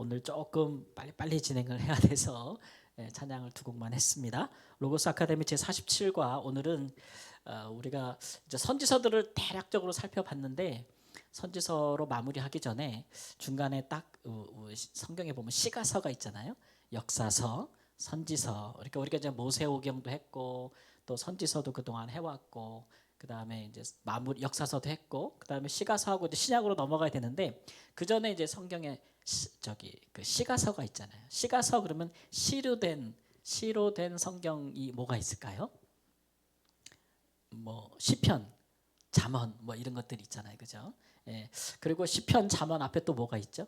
오늘 조금 빨리빨리 진행을 해야 돼서 찬양을 두 곡만 했습니다. 로고스 아카데미 제47과 오늘은 우리가 이제 선지서들을 대략적으로 살펴봤는데 선지서로 마무리하기 전에 중간에 딱 성경에 보면 시가서가 있잖아요. 역사서, 선지서. 그러니까 우리가 이제 모세오경도 했고 또 선지서도 그동안 해왔고 그 다음에 이제 마무리 역사서도 했고 그 다음에 시가서하고 이제 신약으로 넘어가야 되는데 그 전에 이제 성경에 그 시가서가 있잖아요. 시가서 그러면 시로 된 성경이 뭐가 있을까요? 뭐 시편, 잠언 뭐 이런 것들이 있잖아요, 그죠? 예. 그리고 시편, 잠언 앞에 또 뭐가 있죠?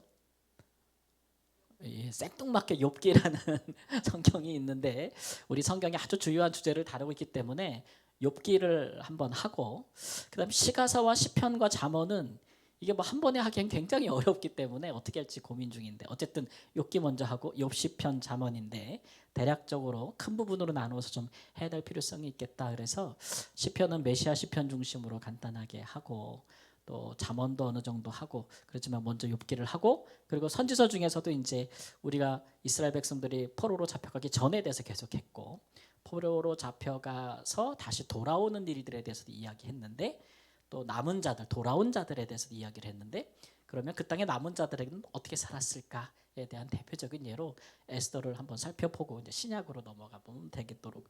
생뚱맞게 욥기라는 성경이 있는데 우리 성경이 아주 중요한 주제를 다루고 있기 때문에 욥기를 한번 하고 그다음 시가서와 시편과 잠언은 이게 뭐 한 번에 하기엔 굉장히 어렵기 때문에 어떻게 할지 고민 중인데 어쨌든 욥기 먼저 하고 욥, 시편, 잠언인데 대략적으로 큰 부분으로 나누어서 좀 해야 될 필요성이 있겠다. 그래서 시편은 메시아 시편 중심으로 간단하게 하고 또 잠언도 어느 정도 하고 그렇지만 먼저 욥기를 하고 그리고 선지서 중에서도 이제 우리가 이스라엘 백성들이 포로로 잡혀가기 전에 대해서 계속했고 포로로 잡혀가서 다시 돌아오는 일들에 대해서도 이야기했는데 또 남은 자들 돌아온 자들에 대해서도 이야기를 했는데 그러면 그 땅의 남은 자들에게는 어떻게 살았을까에 대한 대표적인 예로 에스더를 한번 살펴보고 이제 신약으로 넘어가 보면 되겠도록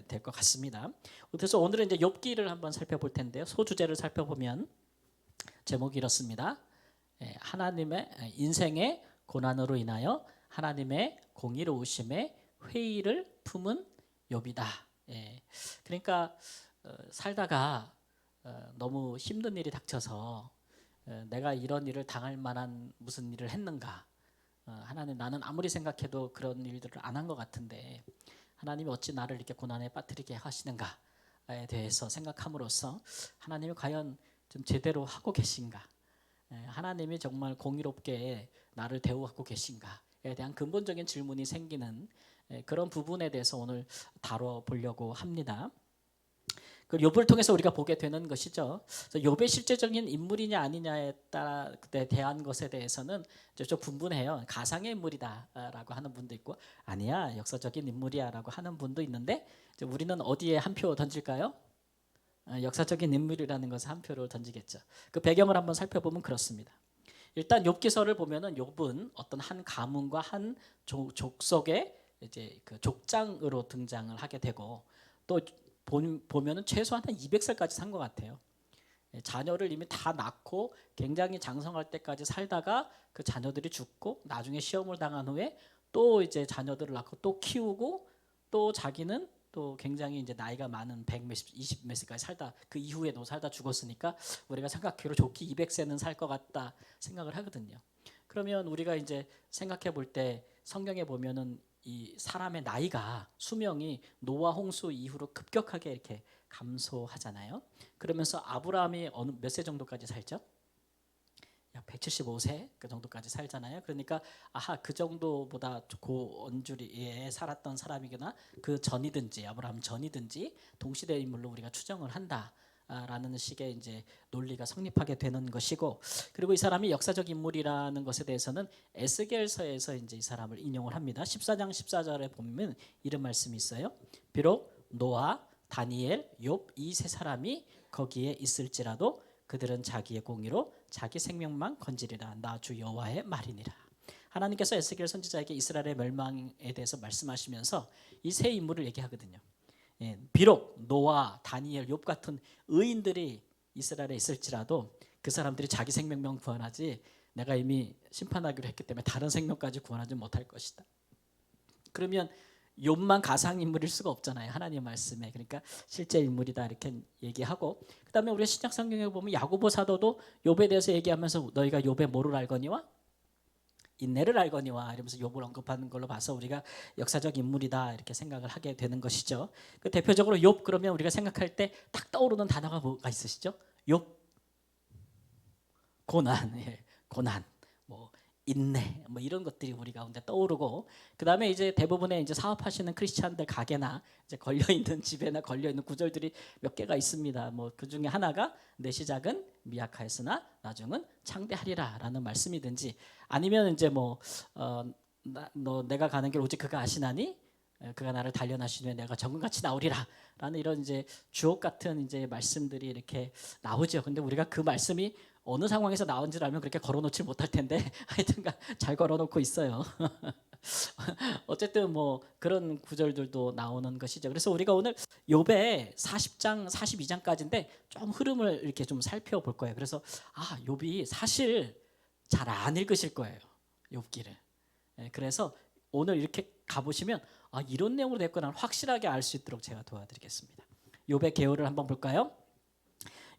될 것 같습니다. 그래서 오늘은 이제 욥기를 한번 살펴볼 텐데요. 소주제를 살펴보면 제목이 이렇습니다. 하나님의 인생의 고난으로 인하여 하나님의 공의로우심의 회의를 품은 욥이다. 그러니까 살다가 너무 힘든 일이 닥쳐서 내가 이런 일을 당할 만한 무슨 일을 했는가? 하나님 나는 아무리 생각해도 그런 일들을 안 한 것 같은데 하나님이 어찌 나를 이렇게 고난에 빠뜨리게 하시는가에 대해서 생각함으로써 하나님이 과연 좀 제대로 하고 계신가? 하나님이 정말 공의롭게 나를 대우하고 계신가에 대한 근본적인 질문이 생기는 그런 부분에 대해서 오늘 다뤄보려고 합니다. 그 욥을 통해서 우리가 보게 되는 것이죠. 욥의 실제적인 인물이냐 아니냐에 따라 대한 것에 대해서는 좀 분분해요. 가상의 인물이다라고 하는 분도 있고 아니야 역사적인 인물이야라고 하는 분도 있는데 우리는 어디에 한 표 던질까요? 역사적인 인물이라는 것에 한 표를 던지겠죠. 그 배경을 한번 살펴보면 그렇습니다. 일단 욥기서를 보면은 욥은 어떤 한 가문과 한 족속의 이제 그 족장으로 등장을 하게 되고 또 보면은 최소한 한 200살까지 산 것 같아요. 자녀를 이미 다 낳고 굉장히 장성할 때까지 살다가 그 자녀들이 죽고 나중에 시험을 당한 후에 또 이제 자녀들을 낳고 또 키우고 또 자기는 또 굉장히 이제 나이가 많은 100몇십 20몇 세까지 살다 그 이후에도 살다 죽었으니까 우리가 생각해로 좋게 200세는 살 것 같다 생각을 하거든요. 그러면 우리가 이제 생각해 볼 때 성경에 보면은 이 사람의 나이가 수명이 노아 홍수 이후로 급격하게 이렇게 감소하잖아요. 그러면서 아브라함이 어느 몇 세 정도까지 살죠? 약 175세 그 정도까지 살잖아요. 그러니까 그 정도보다 고언주리에 살았던 사람이거나 그 전이든지 아브라함 전이든지 동시대 인물로 우리가 추정을 한다. 라는 식의 이제 논리가 성립하게 되는 것이고 그리고 이 사람이 역사적 인물이라는 것에 대해서는 에스겔서에서 이제 이 사람을 인용을 합니다. 14장 14절에 보면 이런 말씀이 있어요. 비록 노아, 다니엘, 욥 이 세 사람이 거기에 있을지라도 그들은 자기의 공의로 자기 생명만 건지리라. 나 주 여호와의 말이니라. 하나님께서 에스겔 선지자에게 이스라엘의 멸망에 대해서 말씀하시면서 이 세 인물을 얘기하거든요. 비록 노아, 다니엘, 욥 같은 의인들이 이스라엘에 있을지라도 그 사람들이 자기 생명만 구원하지 내가 이미 심판하기로 했기 때문에 다른 생명까지 구원하지 못할 것이다. 그러면 욥만 가상인물일 수가 없잖아요. 하나님 말씀에. 그러니까 실제 인물이다 이렇게 얘기하고 그다음에 우리 신약 성경에 보면 야고보 사도도 욥에 대해서 얘기하면서 너희가 욥의 뭐를 알거니와 인내를 알거니와 이러면서 욥을 언급하는 걸로 봐서 우리가 역사적 인물이다 이렇게 생각을 하게 되는 것이죠. 그 대표적으로 욥 그러면 우리가 생각할 때 딱 떠오르는 단어가 뭐가 있으시죠? 욥 고난, 고난, 뭐 인내 뭐 이런 것들이 우리 가운데 떠오르고, 그다음에 이제 대부분의 이제 사업하시는 크리스찬들 가게나 이제 걸려 있는 집에나 걸려 있는 구절들이 몇 개가 있습니다. 뭐 그 중에 하나가 내 시작은 미약하였으나 나중은 창대하리라라는 말씀이든지, 아니면 이제 뭐 너 내가 가는 길 오직 그가 아시나니 그가 나를 단련하시되 내가 정금같이 나오리라라는 이런 이제 주옥 같은 이제 말씀들이 이렇게 나오죠. 근데 우리가 그 말씀이 어느 상황에서 나온지를 알면 그렇게 걸어놓지 못할 텐데 하여튼간 잘 걸어놓고 있어요. 어쨌든 뭐 그런 구절들도 나오는 것이죠. 그래서 우리가 오늘 욥의 40장 42장까지인데 좀 흐름을 이렇게 좀 살펴볼 거예요. 그래서 욥이 사실 잘 안 읽으실 거예요, 욥기를. 그래서 오늘 이렇게 가보시면 이런 내용으로 됐구나 확실하게 알 수 있도록 제가 도와드리겠습니다. 욥의 개요를 한번 볼까요?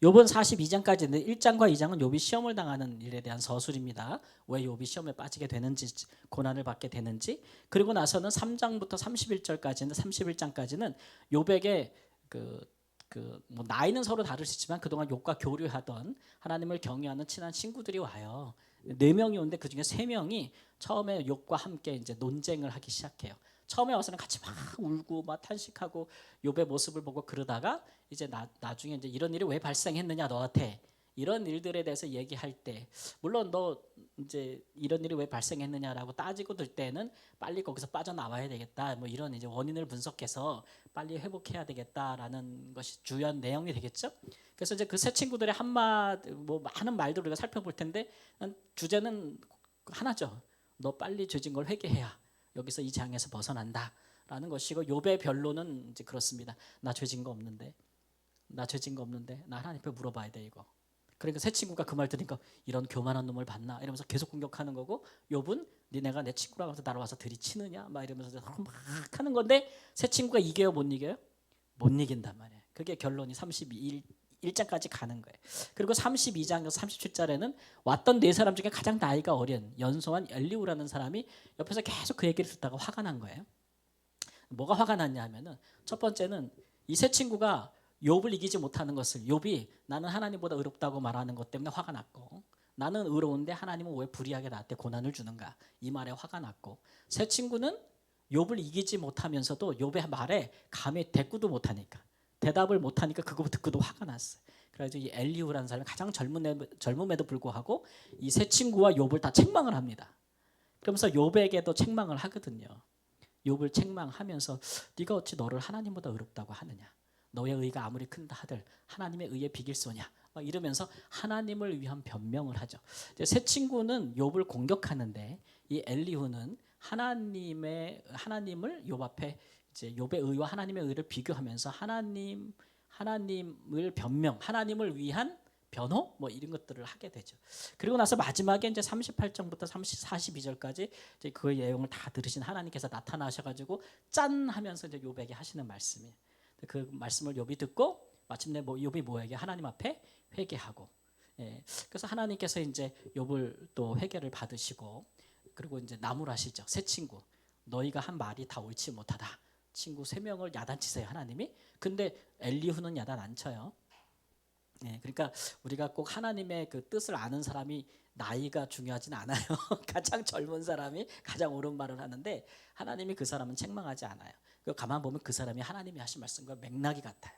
욥은 42장까지는 1장과 2장은 욥이 시험을 당하는 일에 대한 서술입니다. 왜 욥이 시험에 빠지게 되는지, 고난을 받게 되는지. 그리고 나서는 3장부터 31절까지는 31장까지는 욥에게 뭐 나이는 서로 다를 수 있지만 그동안 욥과 교류하던 하나님을 경외하는 친한 친구들이 와요. 4명이 오는데 그 중에 3명이 처음에 욥과 함께 이제 논쟁을 하기 시작해요. 처음에 와서는 같이 막 울고 막 탄식하고 욥의 모습을 보고 그러다가 이제 나중에 이제 이런 일이 왜 발생했느냐 너한테, 이런 일들에 대해서 얘기할 때, 물론 너 이제 이런 일이 왜 발생했느냐라고 따지고 들 때는 빨리 거기서 빠져나와야 되겠다, 뭐 이런 이제 원인을 분석해서 빨리 회복해야 되겠다라는 것이 주요한 내용이 되겠죠. 그래서 이제 그 세 친구들의 뭐 많은 말들을 우리가 살펴볼 텐데 주제는 하나죠. 너 빨리 죄진 걸 회개해야 여기서 이 장에서 벗어난다라는 것이고, 욥의 변론은 이제 그렇습니다. 나 죄진 거 없는데, 나 하나님 앞에 물어봐야 돼 이거. 그러니까 새 친구가 그 말 들으니까 이런 교만한 놈을 봤나 이러면서 계속 공격하는 거고, 욥은 니네가 내 친구라고 해서 나를 와서 들이치느냐 막 이러면서 막 하는 건데, 새 친구가 이겨요 못 이겨요? 못 이긴단 말이에요. 그게 결론이 31장까지 가는 거예요. 그리고 32장에서 37절에는 왔던 네 사람 중에 가장 나이가 어린 연소한 엘리후라는 사람이 옆에서 계속 그 얘기를 듣다가 화가 난 거예요. 뭐가 화가 났냐 하면은, 첫 번째는 이 세 친구가 욥을 이기지 못하는 것을, 욥이 나는 하나님보다 의롭다고 말하는 것 때문에 화가 났고, 나는 의로운데 하나님은 왜 불의하게 나한테 고난을 주는가, 이 말에 화가 났고, 세 친구는 욥을 이기지 못하면서도 욥의 말에 감히 대꾸도 못하니까 그거 듣고도 화가 났어요. 그래서 이 엘리후라는 사람이 가장 젊음에도 불구하고 이 세 친구와 욥을 다 책망을 합니다. 그러면서 욥에게도 책망을 하거든요. 욥을 책망하면서 네가 어찌 너를 하나님보다 의롭다고 하느냐, 너의 의가 아무리 큰다 하들 하나님의 의에 비길소냐, 막 이러면서 하나님을 위한 변명을 하죠. 세 친구는 욥을 공격하는데 이 엘리후는 하나님을 욥 앞에 이제 욥의 의와 하나님의 의를 비교하면서 하나님을 변명, 하나님을 위한 변호 뭐 이런 것들을 하게 되죠. 그리고 나서 마지막에 이제 38장부터 42절까지 이제 그 내용을 다 들으신 하나님께서 나타나셔가지고 짠 하면서 이제 욥에게 하시는 말씀이에요. 그 말씀을 욥이 듣고 마침내 욥이 뭐에게 하나님 앞에 회개하고, 그래서 하나님께서 이제 욥을 또 회개를 받으시고, 그리고 이제 나무라시죠. 세 친구, 너희가 한 말이 다 옳지 못하다. 친구 3명을 야단치세요 하나님이. 근데 엘리후는 야단 안 쳐요. 그러니까 우리가 꼭 하나님의 그 뜻을 아는 사람이 나이가 중요하진 않아요. 가장 젊은 사람이 가장 옳은 말을 하는데 하나님이 그 사람은 책망하지 않아요. 가만 보면 그 사람이 하나님이 하신 말씀과 맥락이 같아요.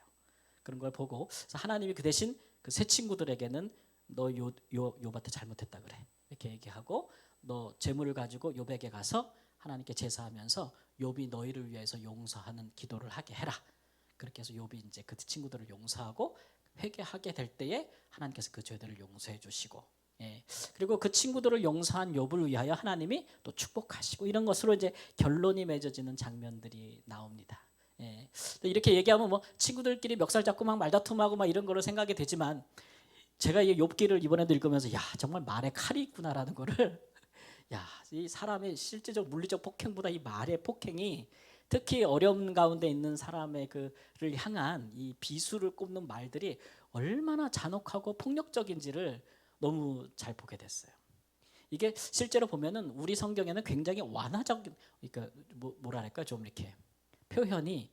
그런 걸 보고, 그래서 하나님이 그 대신 그 세 친구들에게는 너 욥한테 잘못했다 그래 이렇게 얘기하고, 너 재물을 가지고 욥에게 가서 하나님께 제사하면서 욥이 너희를 위해서 용서하는 기도를 하게 해라. 그렇게 해서 욥이 이제 그 친구들을 용서하고 회개하게 될 때에 하나님께서 그 죄들을 용서해 주시고, 그리고 그 친구들을 용서한 욥을 위하여 하나님이 또 축복하시고, 이런 것으로 이제 결론이 맺어지는 장면들이 나옵니다. 이렇게 얘기하면 뭐 친구들끼리 멱살 잡고 막 말다툼하고 막 이런 거로 생각이 되지만, 제가 이 욥기를 이번에도 읽으면서 야 정말 말에 칼이 있구나라는 거를 이 사람의 실제적 물리적 폭행보다 이 말의 폭행이, 특히 어려움 가운데 있는 사람의 그를 향한 이 비수를 꼽는 말들이 얼마나 잔혹하고 폭력적인지를 너무 잘 보게 됐어요. 이게 실제로 보면은 우리 성경에는 굉장히 완화적인, 그러니까 뭐랄까 좀 이렇게 표현이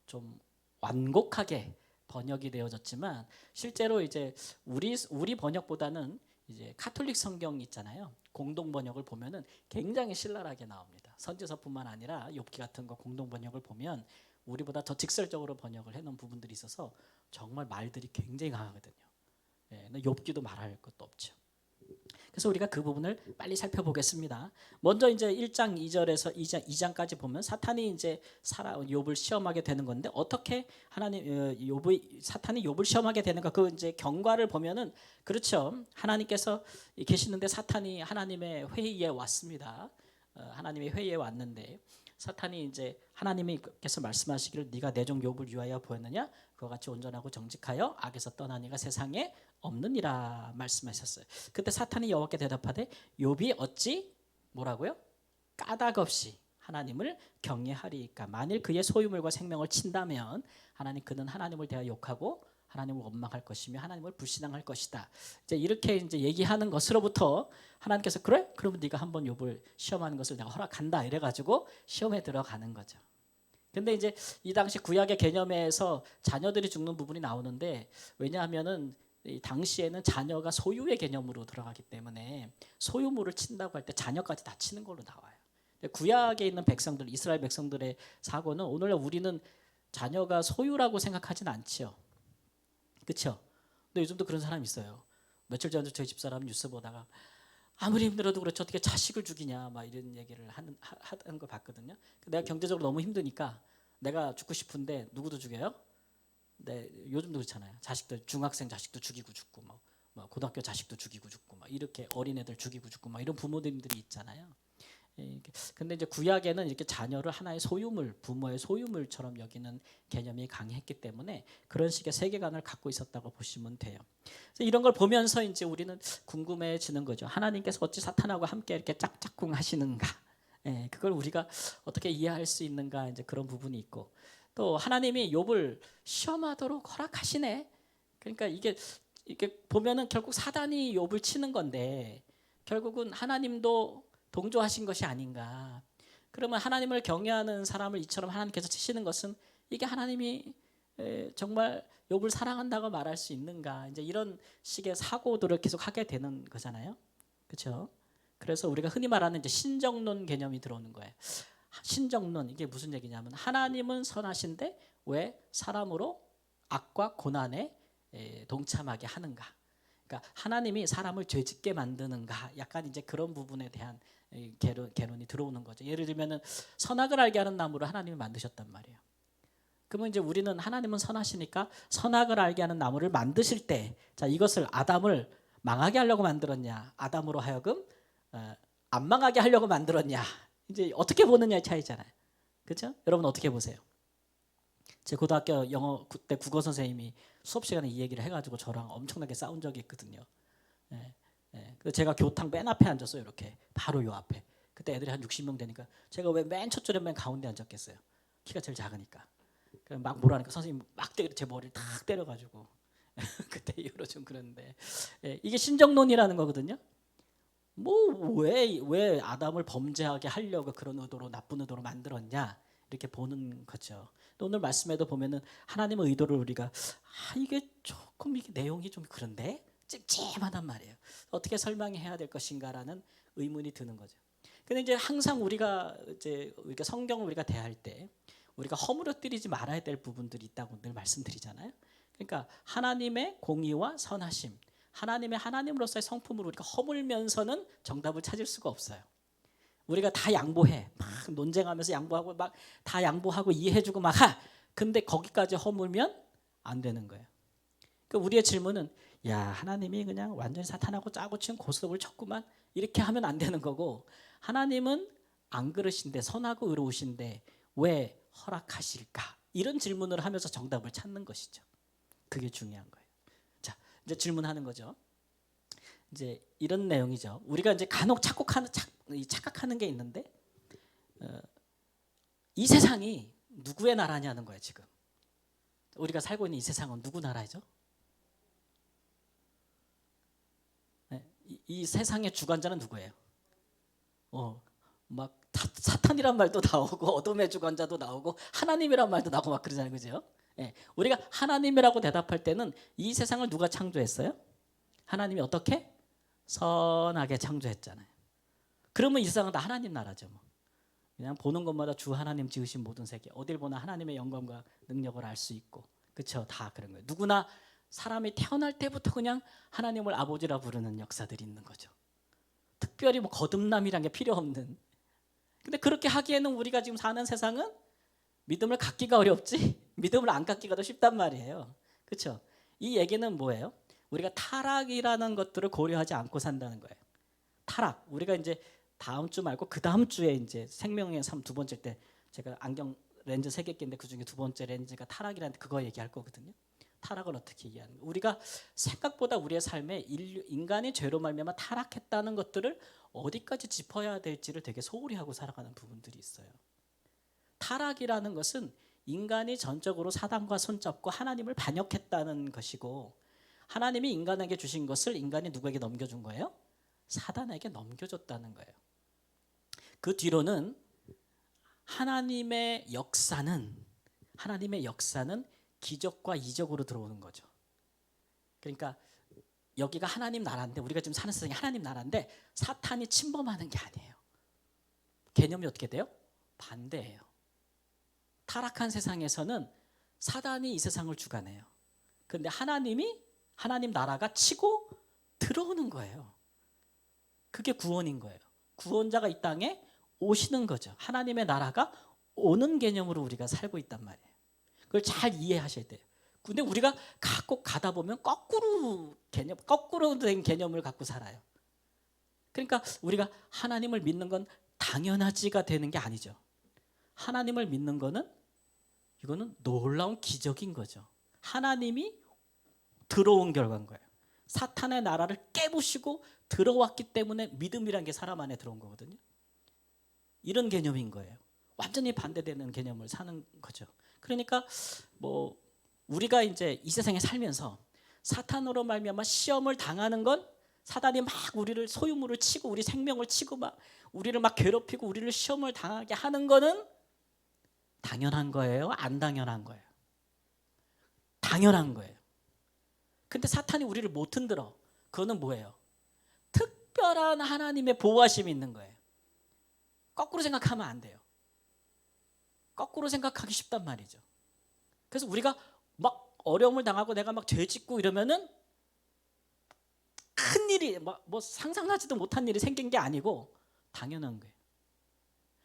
좀 완곡하게 번역이 되어졌지만, 실제로 이제 우리 번역보다는 이제 카톨릭 성경 있잖아요. 공동 번역을 보면은 굉장히 신랄하게 나옵니다. 선지서뿐만 아니라 욥기 같은 거 공동 번역을 보면 우리보다 더 직설적으로 번역을 해놓은 부분들이 있어서 정말 말들이 굉장히 강하거든요. 예, 욥기도 말할 것도 없죠. 그래서 우리가 그 부분을 빨리 살펴보겠습니다. 먼저 이제 1장 2절에서 2장까지 보면 사탄이 이제 욥을 시험하게 되는 건데 어떻게 사탄이 욥을 시험하게 되는가 그 이제 경과를 보면은 그렇죠. 하나님께서 계시는데 사탄이 하나님의 회의에 왔습니다. 하나님의 회의에 왔는데 사탄이 이제 하나님께서 말씀하시기를 네가 내 종 욥을 위하여 보였느냐 그와 같이 온전하고 정직하여 악에서 떠난 이가 세상에 없느니라 말씀하셨어요. 그때 사탄이 여호와께 대답하되 욥이 어찌 뭐라고요? 까닭 없이 하나님을 경외하리이까. 만일 그의 소유물과 생명을 친다면 그는 하나님을 대하여 욕하고 하나님을 원망할 것이며 하나님을 불신앙할 것이다. 이제 이렇게 이제 얘기하는 것으로부터 하나님께서 그래? 그러면 네가 한번 욥을 시험하는 것을 내가 허락한다. 이래가지고 시험에 들어가는 거죠. 근데 이제 이 당시 구약의 개념에서 자녀들이 죽는 부분이 나오는데 왜냐하면은 이 당시에는 자녀가 소유의 개념으로 들어가기 때문에 소유물을 친다고 할 때 자녀까지 다 치는 걸로 나와요. 구약에 있는 백성들, 이스라엘 백성들의 사고는 오늘날 우리는 자녀가 소유라고 생각하진 않죠. 그렇죠? 근데 요즘도 그런 사람이 있어요. 며칠 전에 저희 집사람 뉴스 보다가 아무리 힘들어도 그렇지 어떻게 자식을 죽이냐 막 이런 얘기를 하는 거 봤거든요. 내가 경제적으로 너무 힘드니까 내가 죽고 싶은데 누구도 죽여요? 네, 요즘도 그렇잖아요. 자식들 중학생 자식도 죽이고 죽고 뭐 고등학교 자식도 죽이고 죽고 막 이렇게 어린애들 죽이고 죽고 막 이런 부모님들이 있잖아요. 근데 이제 구약에는 이렇게 자녀를 하나의 소유물, 부모의 소유물처럼 여기는 개념이 강했기 때문에 그런 식의 세계관을 갖고 있었다고 보시면 돼요. 그래서 이런 걸 보면서 이제 우리는 궁금해지는 거죠. 하나님께서 어찌 사탄하고 함께 이렇게 짝짝꿍 하시는가? 그걸 우리가 어떻게 이해할 수 있는가? 이제 그런 부분이 있고 또 하나님이 욥을 시험하도록 허락하시네. 그러니까 이게 보면은 결국 사단이 욥을 치는 건데 결국은 하나님도 동조하신 것이 아닌가. 그러면 하나님을 경외하는 사람을 이처럼 하나님께서 치시는 것은 이게 하나님이 정말 욥을 사랑한다고 말할 수 있는가. 이제 이런 식의 사고들을 계속 하게 되는 거잖아요. 그렇죠? 그래서 우리가 흔히 말하는 이제 신정론 개념이 들어오는 거예요. 신정론 이게 무슨 얘기냐면 하나님은 선하신데 왜 사람으로 악과 고난에 동참하게 하는가. 그러니까 하나님이 사람을 죄짓게 만드는가. 약간 이제 그런 부분에 대한 개론이 들어오는 거죠. 예를 들면은 선악을 알게 하는 나무를 하나님이 만드셨단 말이에요. 그러면 이제 우리는 하나님은 선하시니까 선악을 알게 하는 나무를 만드실 때, 자 이것을 아담을 망하게 하려고 만들었냐, 아담으로 하여금 안 망하게 하려고 만들었냐, 이제 어떻게 보느냐의 차이잖아요. 그렇죠? 여러분 어떻게 보세요? 제 고등학교 영어 때 국어 선생님이 수업 시간에 이 얘기를 해가지고 저랑 엄청나게 싸운 적이 있거든요. 그래서 제가 교탁 맨 앞에 앉았어요. 이렇게 바로 요 앞에. 그때 애들이 한 60명 되니까 제가 왜 맨 첫 줄에 맨 가운데 앉았겠어요. 키가 제일 작으니까. 막 뭐라니까 선생님 막 제 머리를 탁 때려가지고 그때 이후로 좀 그랬는데 이게 신정론이라는 거거든요. 뭐 왜 아담을 범죄하게 하려고 그런 의도로 나쁜 의도로 만들었냐 이렇게 보는 거죠. 또 오늘 말씀에도 보면은 하나님의 의도를 우리가 이게 조금 이게 내용이 좀 그런데 찜찜하단 말이에요. 어떻게 설명해야 될 것인가라는 의문이 드는 거죠. 근데 이제 항상 우리가 성경을 우리가 대할 때 우리가 허물어뜨리지 말아야 될 부분들이 있다고 늘 말씀드리잖아요. 그러니까 하나님의 공의와 선하심, 하나님의 하나님으로서의 성품을 우리가 허물면서는 정답을 찾을 수가 없어요. 우리가 다 양보해, 막 논쟁하면서 양보하고 막 다 양보하고 이해해주고 막 하. 근데 거기까지 허물면 안 되는 거예요. 그러니까 우리의 질문은 야 하나님이 그냥 완전히 사탄하고 짜고 치는 고스톱을 쳤구만 이렇게 하면 안 되는 거고 하나님은 안 그러신데 선하고 의로우신데 왜 허락하실까? 이런 질문을 하면서 정답을 찾는 것이죠. 그게 중요한 거예요. 자, 이제 질문하는 거죠. 이제 이런 내용이죠. 우리가 이제 간혹 착각하는 게 있는데 이 세상이 누구의 나라냐는 거예요. 지금 우리가 살고 있는 이 세상은 누구 나라죠? 이 세상의 주관자는 누구예요? 막 사탄이란 말도 나오고 어둠의 주관자도 나오고 하나님이란 말도 나오고 막 그러잖아요, 그죠? 우리가 하나님이라고 대답할 때는 이 세상을 누가 창조했어요? 하나님이 어떻게? 선하게 창조했잖아요. 그러면 이 세상은 다 하나님 나라죠. 뭐. 그냥 보는 것마다 주 하나님 지으신 모든 세계, 어딜 보나 하나님의 영광과 능력을 알 수 있고, 그렇죠? 다 그런 거예요. 누구나 사람이 태어날 때부터 그냥 하나님을 아버지라 부르는 역사들이 있는 거죠. 특별히 뭐 거듭남이란 게 필요 없는. 근데 그렇게 하기에는 우리가 지금 사는 세상은 믿음을 갖기가 어렵지 믿음을 안 갖기가 더 쉽단 말이에요. 그렇죠? 이 얘기는 뭐예요? 우리가 타락이라는 것들을 고려하지 않고 산다는 거예요. 타락. 우리가 이제 다음 주 말고 그 다음 주에 이제 생명의 삶 두 번째 때 제가 안경 렌즈 3개 낀데 그중에 두 번째 렌즈가 타락이라는 그거 얘기할 거거든요. 타락을 어떻게 이해하는 거예요? 우리가 생각보다 우리의 삶에 인간이 죄로 말미암아 타락했다는 것들을 어디까지 짚어야 될지를 되게 소홀히 하고 살아가는 부분들이 있어요. 타락이라는 것은 인간이 전적으로 사단과 손잡고 하나님을 반역했다는 것이고, 하나님이 인간에게 주신 것을 인간이 누구에게 넘겨준 거예요? 사단에게 넘겨줬다는 거예요. 그 뒤로는 하나님의 역사는 기적과 이적으로 들어오는 거죠. 그러니까 여기가 하나님 나라인데, 우리가 지금 사는 세상이 하나님 나라인데 사탄이 침범하는 게 아니에요. 개념이 어떻게 돼요? 반대예요. 타락한 세상에서는 사단이 이 세상을 주관해요. 그런데 하나님 나라가 치고 들어오는 거예요. 그게 구원인 거예요. 구원자가 이 땅에 오시는 거죠. 하나님의 나라가 오는 개념으로 우리가 살고 있단 말이에요. 그걸 잘 이해하셔야 돼요. 근데 우리가 갖고 가다 보면 거꾸로 된 개념을 갖고 살아요. 그러니까 우리가 하나님을 믿는 건 당연하지가 되는 게 아니죠. 하나님을 믿는 거는 이거는 놀라운 기적인 거죠. 하나님이 들어온 결과인 거예요. 사탄의 나라를 깨부시고 들어왔기 때문에 믿음이라는 게 사람 안에 들어온 거거든요. 이런 개념인 거예요. 완전히 반대되는 개념을 사는 거죠. 그러니까 뭐 우리가 이제 이 세상에 살면서 사탄으로 말미암아 시험을 당하는 건, 사단이 막 우리를 소유물을 치고 우리 생명을 치고 막 우리를 막 괴롭히고 우리를 시험을 당하게 하는 거는 당연한 거예요? 안 당연한 거예요? 당연한 거예요. 근데 사탄이 우리를 못 흔들어. 그거는 뭐예요? 특별한 하나님의 보호하심이 있는 거예요. 거꾸로 생각하면 안 돼요. 거꾸로 생각하기 쉽단 말이죠. 그래서 우리가 막 어려움을 당하고 내가 막 죄짓고 이러면은 큰 일이 뭐 상상하지도 못한 일이 생긴 게 아니고 당연한 거예요.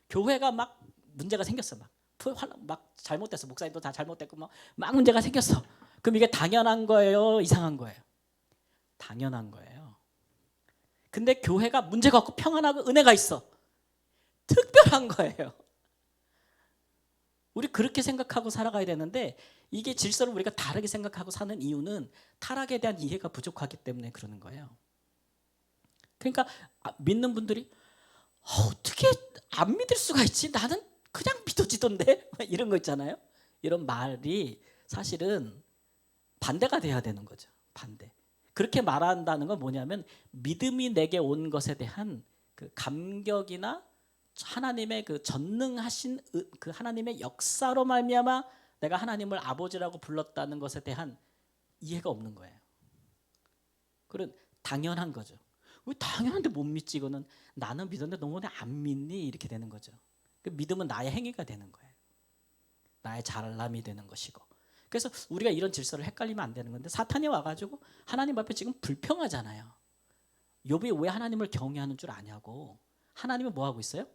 교회가 막 문제가 생겼어. 막 잘못됐어. 목사님도 다 잘못됐고 막 문제가 생겼어. 그럼 이게 당연한 거예요? 이상한 거예요? 당연한 거예요. 근데 교회가 문제가 없고 평안하고 은혜가 있어. 특별한 거예요. 우리 그렇게 생각하고 살아가야 되는데, 이게 질서를 우리가 다르게 생각하고 사는 이유는 타락에 대한 이해가 부족하기 때문에 그러는 거예요. 그러니까 믿는 분들이 어떻게 안 믿을 수가 있지? 나는 그냥 믿어지던데? 이런 거 있잖아요. 이런 말이 사실은 반대가 돼야 되는 거죠. 반대. 그렇게 말한다는 건 뭐냐면 믿음이 내게 온 것에 대한 그 감격이나 하나님의 그 전능하신 그 하나님의 역사로 말미암아 내가 하나님을 아버지라고 불렀다는 것에 대한 이해가 없는 거예요. 그런 당연한 거죠. 왜 당연한데 못 믿지? 이거는 나는 믿었는데 너 왜 안 믿니? 이렇게 되는 거죠. 그 믿음은 나의 행위가 되는 거예요. 나의 잘남이 되는 것이고. 그래서 우리가 이런 질서를 헷갈리면 안 되는 건데, 사탄이 와가지고 하나님 앞에 지금 불평하잖아요. 욥이 왜 하나님을 경외하는 줄 아냐고. 하나님은 뭐 하고 있어요?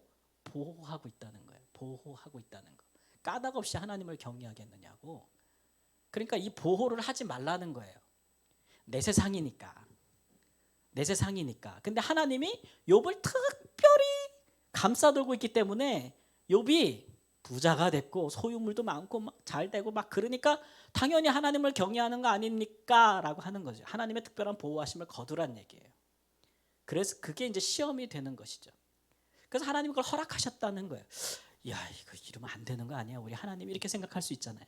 보호하고 있다는 거예요. 보호하고 있다는 거. 까닭 없이 하나님을 경외하겠느냐고. 그러니까 이 보호를 하지 말라는 거예요. 내 세상이니까. 근데 하나님이 욥을 특별히 감싸들고 있기 때문에 욥이 부자가 됐고 소유물도 많고 막 잘 되고 막 그러니까 당연히 하나님을 경외하는 거 아닙니까? 라고 하는 거죠. 하나님의 특별한 보호하심을 거두란 얘기예요. 그래서 그게 이제 시험이 되는 것이죠. 그래서 하나님이 그걸 허락하셨다는 거예요. 야, 이거 이러면 안 되는 거 아니야? 우리 하나님이 이렇게 생각할 수 있잖아요.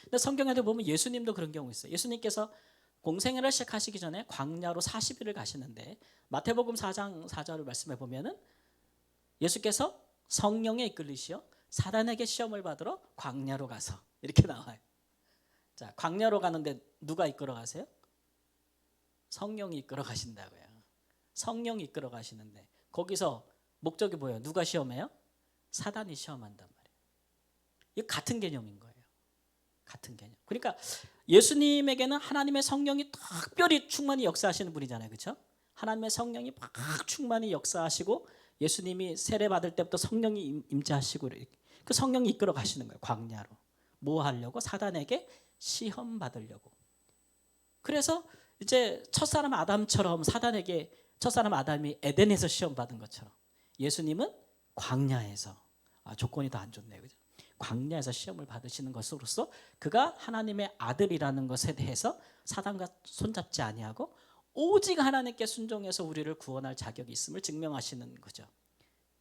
근데 성경에도 보면 예수님도 그런 경우 있어요. 예수님께서 공생애를 시작하시기 전에 광야로 40일을 가시는데, 마태복음 4장 4절을 말씀해 보면은 예수께서 성령에 이끌리시어 사단에게 시험을 받으러 광야로 가서 이렇게 나와요. 자, 광야로 가는데 누가 이끌어 가세요? 성령이 이끌어 가신다고요. 성령이 이끌어 가시는데 거기서 목적이 뭐예요? 누가 시험해요? 사단이 시험한단 말이에요. 이거 같은 개념인 거예요. 같은 개념. 그러니까 예수님에게는 하나님의 성령이 특별히 충만히 역사하시는 분이잖아요. 그렇죠? 하나님의 성령이 막 충만히 역사하시고 예수님이 세례 받을 때부터 성령이 임재하시고 그 성령이 이끌어 가시는 거예요. 광야로. 뭐 하려고? 사단에게 시험 받으려고. 그래서 이제 첫사람 아담처럼 사단에게 첫사람 아담이 에덴에서 시험 받은 것처럼 예수님은 광야에서 조건이 더 안 좋네요. 그죠? 광야에서 시험을 받으시는 것으로서 그가 하나님의 아들이라는 것에 대해서 사단과 손잡지 아니하고 오직 하나님께 순종해서 우리를 구원할 자격이 있음을 증명하시는 거죠.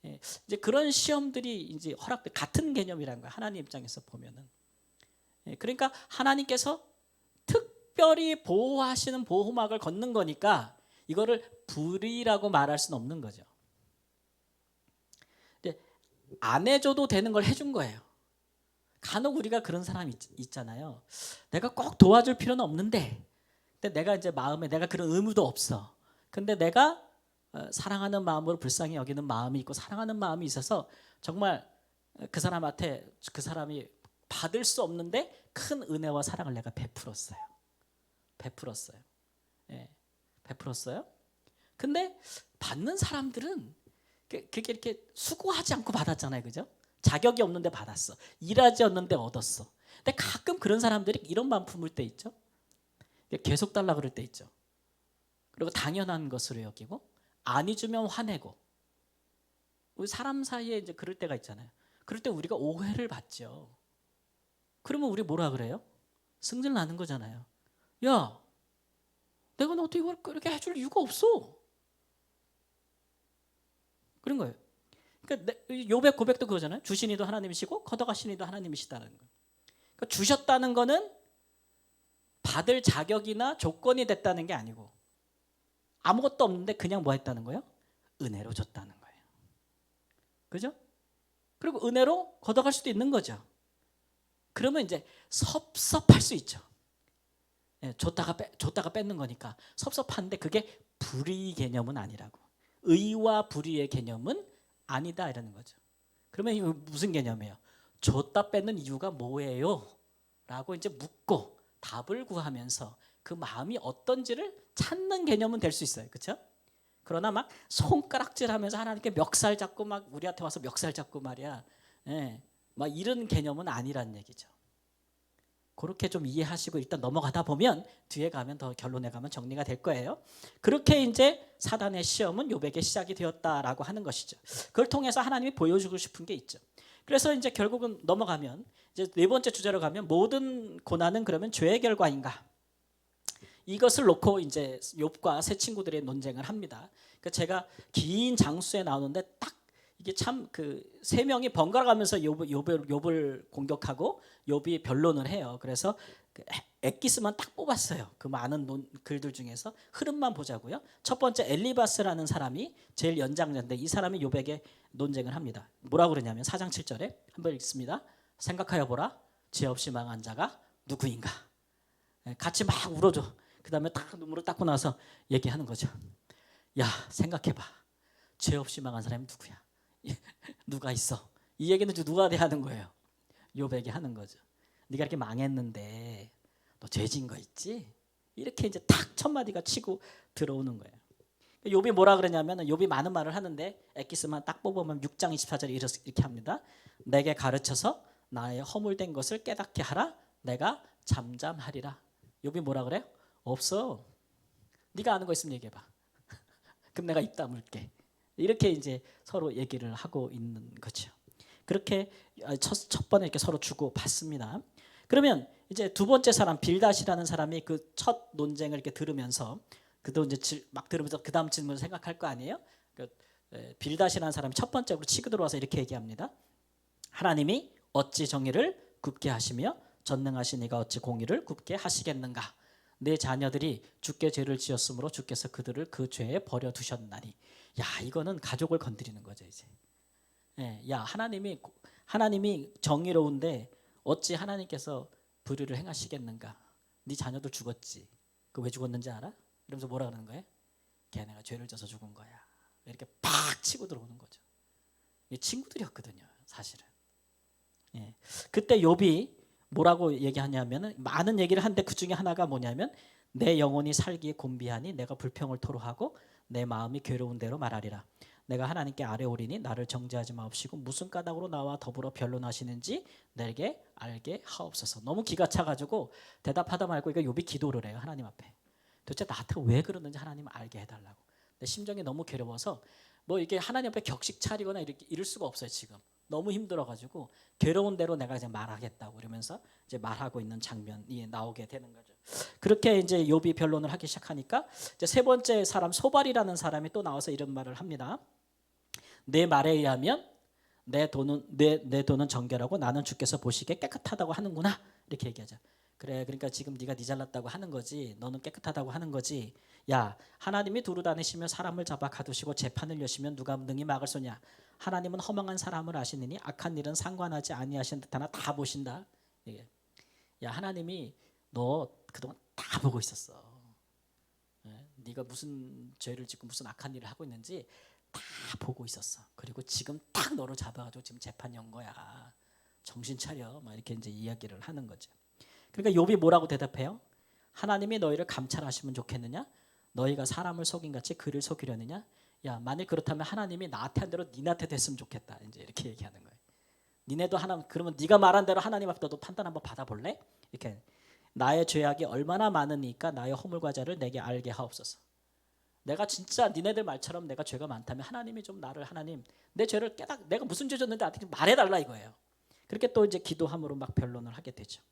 예, 이제 그런 시험들이 이제 허락돼 같은 개념이라는 거예요. 하나님 입장에서 보면은. 예, 그러니까 하나님께서 특별히 보호하시는 보호막을 걷는 거니까 이거를 불의라고 말할 수는 없는 거죠. 근데 안 해줘도 되는 걸 해준 거예요. 간혹 우리가 그런 사람이 있잖아요. 내가 꼭 도와줄 필요는 없는데 근데 내가 이제 마음에 내가 그런 의무도 없어. 근데 내가 사랑하는 마음으로 불쌍히 여기는 마음이 있고 사랑하는 마음이 있어서 정말 그 사람한테 그 사람이 받을 수 없는데 큰 은혜와 사랑을 내가 베풀었어요. 예, 베풀었어요. 근데 받는 사람들은 그게 이렇게 수고하지 않고 받았잖아요. 그죠? 자격이 없는데 받았어. 일하지 않는데 얻었어. 근데 가끔 그런 사람들이 이런 마음 품을 때 있죠. 계속 달라 그럴 때 있죠. 그리고 당연한 것으로 여기고 아니 주면 화내고 우리 사람 사이에 이제 그럴 때가 있잖아요. 그럴 때 우리가 오해를 받죠. 그러면 우리 뭐라 그래요? 승질 나는 거잖아요. 야, 내가 너 어떻게 이걸 그렇게 해줄 이유가 없어. 그런 거예요. 그러니까 욥의 고백도 그거잖아요. 주시니도 하나님이시고 걷어가시니도 하나님이시다는 거. 그러니까 주셨다는 거는 받을 자격이나 조건이 됐다는 게 아니고 아무것도 없는데 그냥 뭐 했다는 거예요? 은혜로 줬다는 거예요. 그죠? 그리고 은혜로 걷어갈 수도 있는 거죠. 그러면 이제 섭섭할 수 있죠. 예, 줬다가 뺏는 거니까 섭섭한데 그게 불의 개념은 아니라고. 의와 불의의 개념은 아니다 이라는 거죠. 그러면 이거 무슨 개념이에요? 줬다 뺏는 이유가 뭐예요? 라고 이제 묻고 답을 구하면서 그 마음이 어떤지를 찾는 개념은 될 수 있어요. 그렇죠? 그러나 막 손가락질하면서 하나님께 멱살 잡고 막 우리한테 와서 멱살 잡고 말이야. 예, 막 이런 개념은 아니란 얘기죠. 그렇게 좀 이해하시고 일단 넘어가다 보면 뒤에 가면 더 결론에 가면 정리가 될 거예요. 그렇게 이제 사단의 시험은 욥에게 시작이 되었다라고 하는 것이죠. 그걸 통해서 하나님이 보여주고 싶은 게 있죠. 그래서 이제 결국은 넘어가면 이제 네 번째 주제로 가면 모든 고난은 그러면 죄의 결과인가? 이것을 놓고 이제 욥과 세 친구들의 논쟁을 합니다. 그러니까 제가 긴 장수에 나오는데 딱 이게 참 그 세 명이 번갈아 가면서 욥을 공격하고 욥이 변론을 해요. 그래서 그 엑기스만 딱 뽑았어요. 그 많은 글들 중에서 흐름만 보자고요. 첫 번째 엘리바스라는 사람이 제일 연장자인데 이 사람이 욥에게 논쟁을 합니다. 뭐라고 그러냐면 4장 7절에 한번 읽습니다. 생각하여 보라. 죄 없이 망한 자가 누구인가. 같이 막 울어줘. 그 다음에 딱 눈물을 닦고 나서 얘기하는 거죠. 야, 생각해봐. 죄 없이 망한 사람이 누구야? 누가 있어? 이 얘기는 누구한테 하는 거예요? 욥에게 하는 거죠. 네가 이렇게 망했는데 너 죄진 거 있지? 이렇게 이제 탁 첫 마디가 치고 들어오는 거예요. 욥이 뭐라 그러냐면 욥이 많은 말을 하는데 엑기스만 딱 뽑으면 6장 24절에 이렇게 합니다. 내게 가르쳐서 나의 허물된 것을 깨닫게 하라. 내가 잠잠하리라. 욥이 뭐라 그래요? 없어. 네가 아는 거 있으면 얘기해봐. 그럼 내가 입 다물게. 이렇게 이제 서로 얘기를 하고 있는 거죠. 그렇게 첫 번에 이렇게 서로 주고 받습니다. 그러면 이제 두 번째 사람 빌닷이라는 사람이 그 첫 논쟁을 이렇게 들으면서 그도 이제 막 들으면서 그 다음 질문을 생각할 거 아니에요? 빌닷이라는 사람이 첫 번째로 치고 들어와서 이렇게 얘기합니다. 하나님이 어찌 정의를 굽게 하시며 전능하신 이가 어찌 공의를 굽게 하시겠는가? 내 자녀들이 주께 죄를 지었으므로 주께서 그들을 그 죄에 버려 두셨나니. 야, 이거는 가족을 건드리는 거죠 이제. 예, 야, 하나님이 정의로운데 어찌 하나님께서 불의를 행하시겠는가? 네 자녀들 죽었지. 그 왜 죽었는지 알아? 이러면서 뭐라 그러는 거예요? 걔네가 죄를 져서 죽은 거야. 이렇게 팍 치고 들어오는 거죠. 이 친구들이었거든요, 사실은. 예. 그때 욥이 뭐라고 얘기하냐면은 많은 얘기를 하는데 그 중에 하나가 뭐냐면 내 영혼이 살기에 곤비하니 내가 불평을 토로하고 내 마음이 괴로운 대로 말하리라. 내가 하나님께 아뢰오리니 나를 정죄하지 마옵시고 무슨 까닭으로 나와 더불어 변론하시는지 내게 알게 하옵소서. 너무 기가 차가지고 대답하다 말고 이거 욥이 기도를 해요, 하나님 앞에. 도대체 나한테 왜 그러는지 하나님 알게 해달라고. 내 심정이 너무 괴로워서 뭐 이게 하나님 앞에 격식 차리거나 이렇게 이럴 수가 없어요. 지금 너무 힘들어가지고 괴로운 대로 내가 이제 말하겠다고 그러면서 이제 말하고 있는 장면이 나오게 되는 거죠. 그렇게 이제 욥이 변론을 하기 시작하니까 이제 세 번째 사람 소발이라는 사람이 또 나와서 이런 말을 합니다. 내 말에 의하면 내 돈은 정결하고 나는 주께서 보시기에 깨끗하다고 하는구나, 이렇게 얘기하죠. 그래, 그러니까 지금 네가 네 잘났다고 하는 거지, 너는 깨끗하다고 하는 거지. 야, 하나님이 두루 다니시며 사람을 잡아 가두시고 재판을 여시면 누가 능히 막을 소냐. 하나님은 허망한 사람을 아시느니 악한 일은 상관하지 아니하신 듯하나 다 보신다. 예. 야, 하나님이 너 그동안 다 보고 있었어. 예. 네가 무슨 죄를 짓고 무슨 악한 일을 하고 있는지 다 보고 있었어. 그리고 지금 딱 너를 잡아가지고 지금 재판 연 거야. 정신 차려. 막 이렇게 이제 이야기를 하는 거죠. 그러니까 욥이 뭐라고 대답해요? 하나님이 너희를 감찰하시면 좋겠느냐? 너희가 사람을 속인 같이 그를 속이려느냐? 야, 만일 그렇다면 하나님이 나한테 한 대로 니네한테 됐으면 좋겠다. 이제 이렇게 얘기하는 거예요. 니네도 하나 그러면 네가 말한 대로 하나님 앞에 너도 판단 한번 받아볼래? 이렇게 나의 죄악이 얼마나 많으니까 나의 허물과 죄를 내게 알게 하옵소서. 내가 진짜 니네들 말처럼 내가 죄가 많다면 하나님이 좀 나를 하나님 내 죄를 내가 무슨 죄 졌는데 나한테 좀 말해달라 이거예요. 그렇게 또 이제 기도함으로 막 변론을 하게 되죠.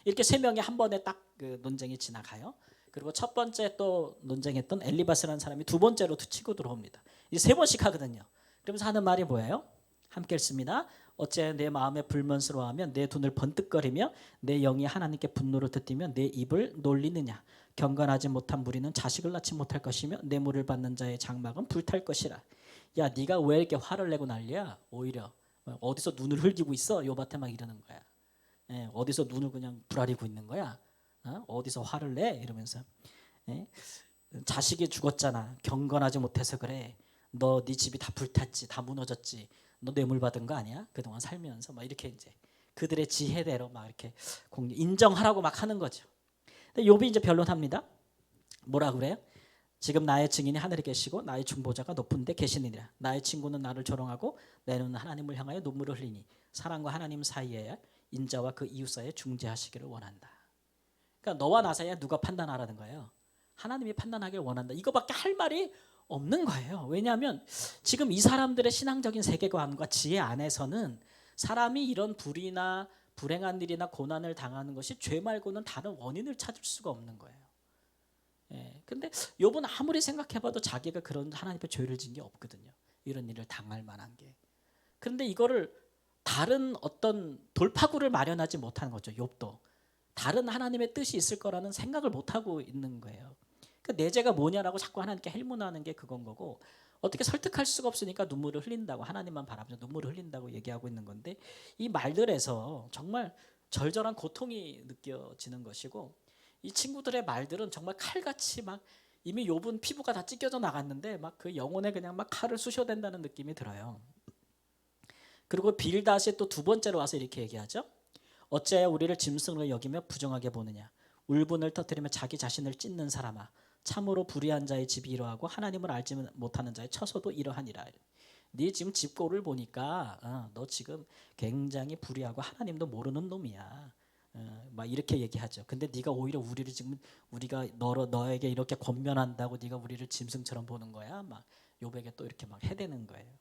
이렇게 세 명이 한 번에 딱 그 논쟁이 지나가요. 그리고 첫 번째 또 논쟁했던 엘리바스라는 사람이 두 번째로 치고 들어옵니다. 이제 세 번씩 하거든요. 그러면서 하는 말이 뭐예요? 함께 읽습니다. 어째 내 마음에 불만스러워하며 내 눈을 번뜩거리며 내 영이 하나님께 분노를 듣디며 내 입을 놀리느냐. 경건하지 못한 무리는 자식을 낳지 못할 것이며 뇌물을 받는 자의 장막은 불탈 것이라. 야, 네가 왜 이렇게 화를 내고 난리야? 오히려 어디서 눈을 흘리고 있어? 욥한테 막 이러는 거야. 예, 어디서 눈을 그냥 부라리고 있는 거야? 어디서 화를 내? 이러면서. 예? 자식이 죽었잖아. 경건하지 못해서 그래. 너 네 집이 다 불탔지, 다 무너졌지. 너 뇌물 받은 거 아니야? 그동안 살면서 막 이렇게 이제 그들의 지혜대로 막 이렇게 인정하라고 막 하는 거죠. 근데 욥이 이제 변론합니다. 뭐라 그래요? 지금 나의 증인이 하늘에 계시고 나의 중보자가 높은 데 계시느니라. 나의 친구는 나를 조롱하고 내 눈은 하나님을 향하여 눈물을 흘리니 사람과 하나님 사이에 인자와 그 이웃 사이에 중재하시기를 원한다. 그러니까 너와 나 사이에 누가 판단하라는 거예요? 하나님이 판단하기를 원한다. 이거밖에 할 말이 없는 거예요. 왜냐하면 지금 이 사람들의 신앙적인 세계관과 지혜 안에서는 사람이 이런 불이나 불행한 일이나 고난을 당하는 것이 죄 말고는 다른 원인을 찾을 수가 없는 거예요. 예. 근데 욥은 아무리 생각해봐도 자기가 그런 하나님 앞에 죄를 진 게 없거든요. 이런 일을 당할 만한 게. 그런데 이거를 다른 어떤 돌파구를 마련하지 못하는 거죠. 욥도 다른 하나님의 뜻이 있을 거라는 생각을 못 하고 있는 거예요. 그러니까 내 죄가 뭐냐라고 자꾸 하나님께 헬문하는 게 그건 거고 어떻게 설득할 수가 없으니까 눈물을 흘린다고 하나님만 바라보면서 눈물을 흘린다고 얘기하고 있는 건데 이 말들에서 정말 절절한 고통이 느껴지는 것이고 이 친구들의 말들은 정말 칼같이 막 이미 욥은 피부가 다 찢겨져 나갔는데 막 그 영혼에 그냥 막 칼을 쑤셔댄다는 느낌이 들어요. 그리고 빌닷이 또 두 번째로 와서 이렇게 얘기하죠. 어째 우리를 짐승으로 여기며 부정하게 보느냐. 울분을 터뜨리며 자기 자신을 찢는 사람아. 참으로 불의한 자의 집이 이러하고 하나님을 알지 못하는 자의 처소도 이러하니라. 네 지금 집고를 보니까 너 지금 굉장히 불의하고 하나님도 모르는 놈이야. 막 이렇게 얘기하죠. 근데 네가 오히려 우리를 지금 우리가 너에게 이렇게 권면한다고 네가 우리를 짐승처럼 보는 거야. 막 욥에게 또 이렇게 막 해대는 거예요.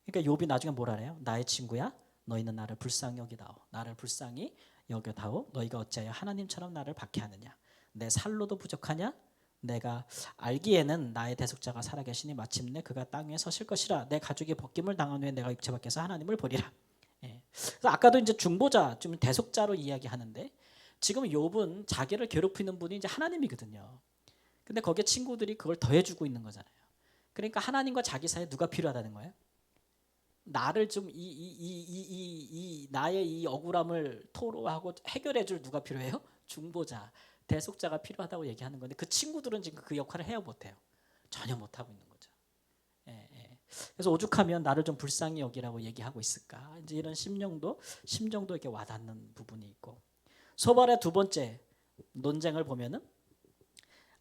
그러니까 욥이 나중에 뭐라 해요? 나의 친구야, 너희는 나를 불쌍히 여기다오. 나를 불쌍히 여겨다오. 너희가 어찌하여 하나님처럼 나를 박해하느냐? 내 살로도 부족하냐? 내가 알기에는 나의 대속자가 살아계시니 마침내 그가 땅 위에 서실 것이라. 내 가족이 벗김을 당한 후에 내가 육체 밖에서 하나님을 보리라. 예. 그래서 아까도 이제 중보자, 좀 대속자로 이야기하는데 지금 욥은 자기를 괴롭히는 분이 이제 하나님이거든요. 근데 거기에 친구들이 그걸 더해주고 있는 거잖아요. 그러니까 하나님과 자기 사이에 누가 필요하다는 거예요? 나를 좀 나의 이 억울함을 토로하고 해결해 줄 누가 필요해요? 중보자. 대속자가 필요하다고 얘기하는 건데 그 친구들은 지금 그 역할을 해요, 못해요? 전혀 못하고 있는 거죠. 예, 예. 그래서 오죽하면 나를 좀 불쌍히 여기라고 얘기하고 있을까? 이제 이런 심정도 이렇게 와닿는 부분이 있고, 소발의 두 번째 논쟁을 보면은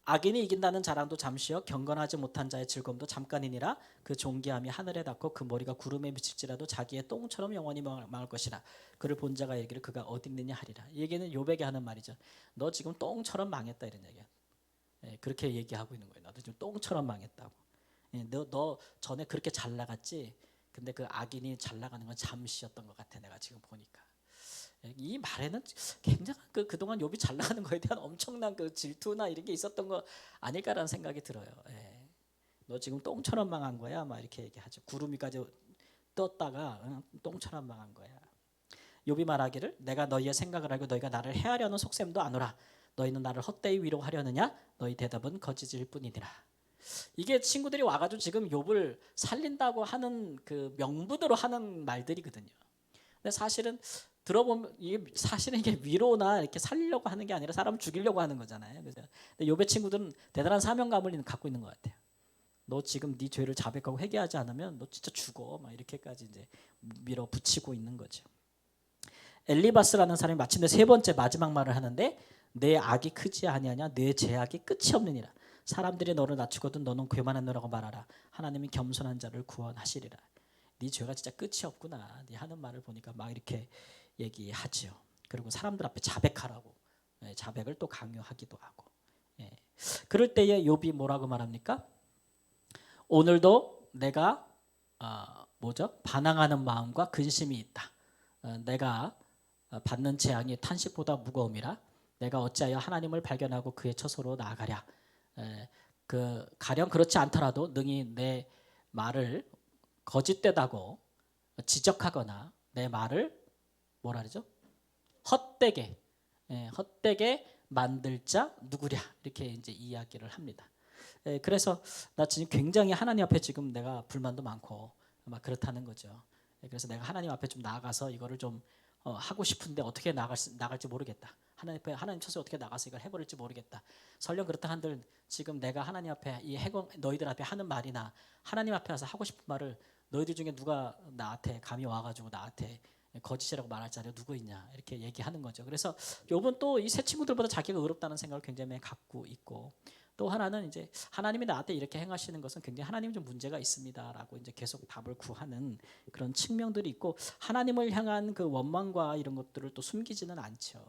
악인이 이긴다는 자랑도 잠시여 경건하지 못한 자의 즐거움도 잠깐이니라. 그 존귀함이 하늘에 닿고 그 머리가 구름에 미칠지라도 자기의 똥처럼 영원히 망할 것이라. 그를 본 자가 이르기를 그가 어디 있느냐 하리라. 이 얘기는 욥에게 하는 말이죠. 너 지금 똥처럼 망했다 이런 얘기야. 예, 그렇게 얘기하고 있는 거예요. 너도 지금 똥처럼 망했다고. 예, 너 전에 그렇게 잘 나갔지. 근데 그 악인이 잘 나가는 건 잠시였던 것 같아. 내가 지금 보니까. 이 말에는 굉장한 그동안 욥이 잘 나가는 거에 대한 엄청난 그 질투나 이런 게 있었던 거 아닐까라는 생각이 들어요. 예. 너 지금 똥처럼 망한 거야, 막 이렇게 얘기하죠. 구름이까지 떴다가 똥처럼 망한 거야. 욥이 말하기를 내가 너희의 생각을 알고 너희가 나를 해하려는 속셈도 아노라. 너희는 나를 헛되이 위로하려느냐? 너희 대답은 거짓일 뿐이니라. 이게 친구들이 와가지고 지금 욥을 살린다고 하는 그 명분으로 하는 말들이거든요. 근데 사실은 들어보면 이게 사실은 이게 위로나 이렇게 살리려고 하는 게 아니라 사람 죽이려고 하는 거잖아요. 그래서 근데 욥의 친구들은 대단한 사명감을 갖고 있는 것 같아요. 너 지금 네 죄를 자백하고 회개하지 않으면 너 진짜 죽어. 막 이렇게까지 이제 밀어붙이고 있는 거죠. 엘리바스라는 사람이 마침내 세 번째 마지막 말을 하는데 내 악이 크지 아니하냐 내 죄악이 끝이 없느니라. 사람들이 너를 낮추거든 너는 교만하노라고 말하라. 하나님이 겸손한 자를 구원하시리라. 네 죄가 진짜 끝이 없구나. 네 하는 말을 보니까 막 이렇게 얘기하지요. 그리고 사람들 앞에 자백하라고, 자백을 또 강요하기도 하고. 그럴 때에 욥이 뭐라고 말합니까? 오늘도 내가 반항하는 마음과 근심이 있다. 내가 받는 재앙이 탄식보다 무거움이라. 내가 어찌하여 하나님을 발견하고 그의 처소로 나아가랴. 가령 그렇지 않더라도 능히 내 말을 거짓되다고 지적하거나 내 말을 뭐라 그러죠? 헛되게 만들 자 누구랴 이렇게 이제 이야기를 합니다. 그래서 나 지금 굉장히 하나님 앞에 지금 내가 불만도 많고 막 그렇다는 거죠. 그래서 내가 하나님 앞에 좀 나아가서 이거를 좀 하고 싶은데 어떻게 나갈지 모르겠다. 하나님 처소에 어떻게 나가서 이걸 해버릴지 모르겠다. 설령 그렇다 한들 지금 내가 하나님 앞에 너희들 앞에 하는 말이나 하나님 앞에 와서 하고 싶은 말을 너희들 중에 누가 나한테 감히 와가지고 나한테 거짓이라고 말할 자리가 누구 있냐 이렇게 얘기하는 거죠. 그래서 욥은 또 이 세 친구들보다 자기가 의롭다는 생각을 굉장히 많이 갖고 있고, 또 하나는 이제 하나님이 나한테 이렇게 행하시는 것은 굉장히 하나님 좀 문제가 있습니다라고 이제 계속 답을 구하는 그런 측면들이 있고, 하나님을 향한 그 원망과 이런 것들을 또 숨기지는 않죠.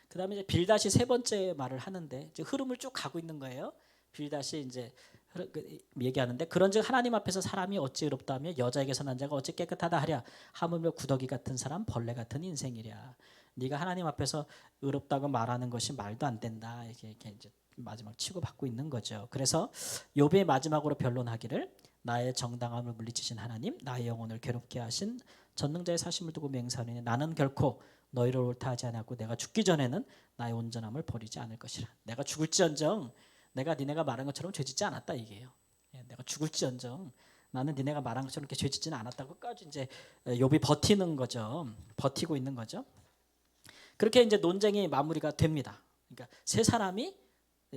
그다음에 이제 빌닷이 세 번째 말을 하는데 이제 흐름을 쭉 가고 있는 거예요. 빌닷이 이제 얘기하는데 그런즉 하나님 앞에서 사람이 어찌 의롭다 하며 여자에게서 난 자가 어찌 깨끗하다 하랴. 하물며 구더기 같은 사람 벌레 같은 인생이랴. 네가 하나님 앞에서 의롭다고 말하는 것이 말도 안 된다. 이렇게 이제 마지막 치고받고 있는 거죠. 그래서 욥의 마지막으로 변론하기를 나의 정당함을 물리치신 하나님, 나의 영혼을 괴롭게 하신 전능자의 사심을 두고 맹세하노니 나는 결코 너희를 옳다 하지 않았고 내가 죽기 전에는 나의 온전함을 버리지 않을 것이라. 내가 죽을지언정 내가 니네가 말한 것처럼 죄짓지 않았다 이게요. 내가 죽을지언정 나는 니네가 말한 것처럼 이렇게 죄짓지는 않았다. 끝까지 이제 욥이 버티는 거죠. 버티고 있는 거죠. 그렇게 이제 논쟁이 마무리가 됩니다. 그러니까 세 사람이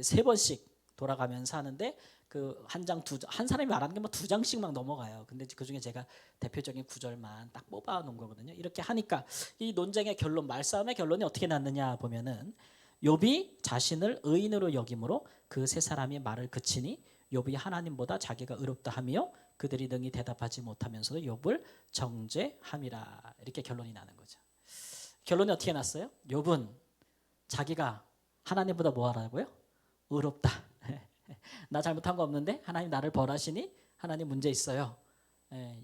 세 번씩 돌아가면서 하는데 그 한 사람이 말하는 게 뭐 두 장씩 막 넘어가요. 근데 그 중에 제가 대표적인 구절만 딱 뽑아 놓은 거거든요. 이렇게 하니까 이 논쟁의 결론, 말싸움의 결론이 어떻게 났느냐 보면은 욥이 자신을 의인으로 여김으로 그 세 사람이 말을 그치니 욥이 하나님보다 자기가 의롭다 하며 그들이 능히 대답하지 못하면서도 욥을 정죄함이라. 이렇게 결론이 나는 거죠. 결론이 어떻게 났어요? 욥은 자기가 하나님보다 뭐 하라고요? 의롭다. 나 잘못한 거 없는데 하나님 나를 벌하시니 하나님 문제 있어요.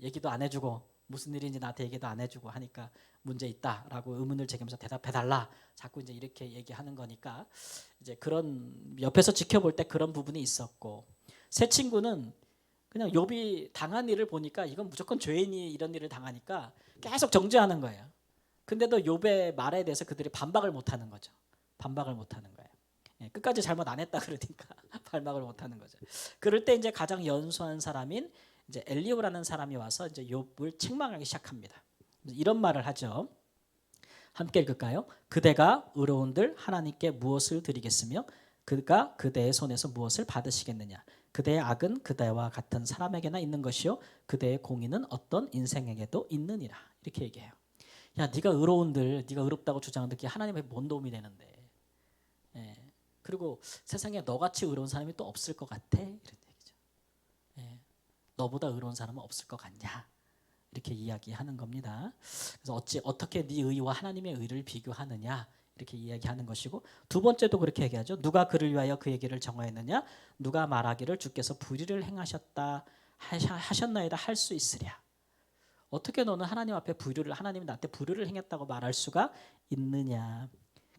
얘기도 안 해주고 무슨 일인지 나한테 얘기도 안 해주고 하니까 문제 있다라고 의문을 제기하면서 대답해달라. 자꾸 이제 이렇게 얘기하는 거니까 이제 그런 옆에서 지켜볼 때 그런 부분이 있었고, 세 친구는 그냥 욥이 당한 일을 보니까 이건 무조건 죄인이 이런 일을 당하니까 계속 정죄하는 거예요. 근데도 욥의 말에 대해서 그들이 반박을 못하는 거죠. 반박을 못하는 거예요. 끝까지 잘못 안 했다 그러니까 반박을 못하는 거죠. 그럴 때 이제 가장 연소한 사람인 이제 엘리후라는 사람이 와서 이제 욥을 책망하기 시작합니다. 이런 말을 하죠. 함께 읽을까요? 그대가 의로운들 하나님께 무엇을 드리겠으며 그가 그대의 손에서 무엇을 받으시겠느냐. 그대의 악은 그대와 같은 사람에게나 있는 것이요 그대의 공의는 어떤 인생에게도 있느니라. 이렇게 얘기해요. 야, 네가 의로운들, 네가 의롭다고 주장하는 게 하나님의 뭔 도움이 되는데. 예. 그리고 세상에 너같이 의로운 사람이 또 없을 것 같아? 이런 얘기죠. 예. 너보다 의로운 사람은 없을 것 같냐? 이렇게 이야기하는 겁니다. 그래서 어떻게 네 의와 하나님의 의를 비교하느냐? 이렇게 이야기하는 것이고, 두 번째도 그렇게 얘기하죠. 누가 그를 위하여 그의 길을 정하였느냐? 누가 말하기를 주께서 불의를 행하셨다 하셨나이다 할 수 있으랴. 어떻게 너는 하나님 앞에 하나님이 나한테 불의를 행했다고 말할 수가 있느냐.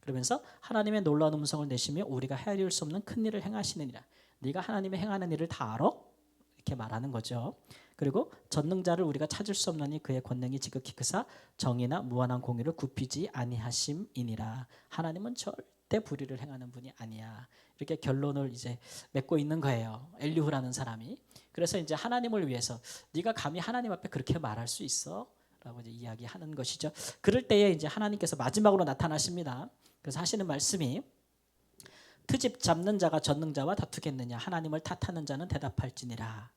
그러면서 하나님의 놀라운 음성을 내시며 우리가 헤아릴 수 없는 큰 일을 행하시느니라. 네가 하나님의 행하는 일을 다 알아? 이렇게 말하는 거죠. 그리고 전능자를 우리가 찾을 수 없나니 그의 권능이 지극히 크사 정의나 무한한 공의를 굽히지 아니하심이니라. 하나님은 절대 불의를 행하는 분이 아니야. 이렇게 결론을 이제 맺고 있는 거예요. 엘리후라는 사람이. 그래서 이제 하나님을 위해서 네가 감히 하나님 앞에 그렇게 말할 수 있어? 라고 이제 이야기하는 것이죠. 그럴 때에 이제 하나님께서 마지막으로 나타나십니다. 그래서 하시는 말씀이 트집 잡는 자가 전능자와 다투겠느냐. 하나님을 탓하는 자는 대답할지니라.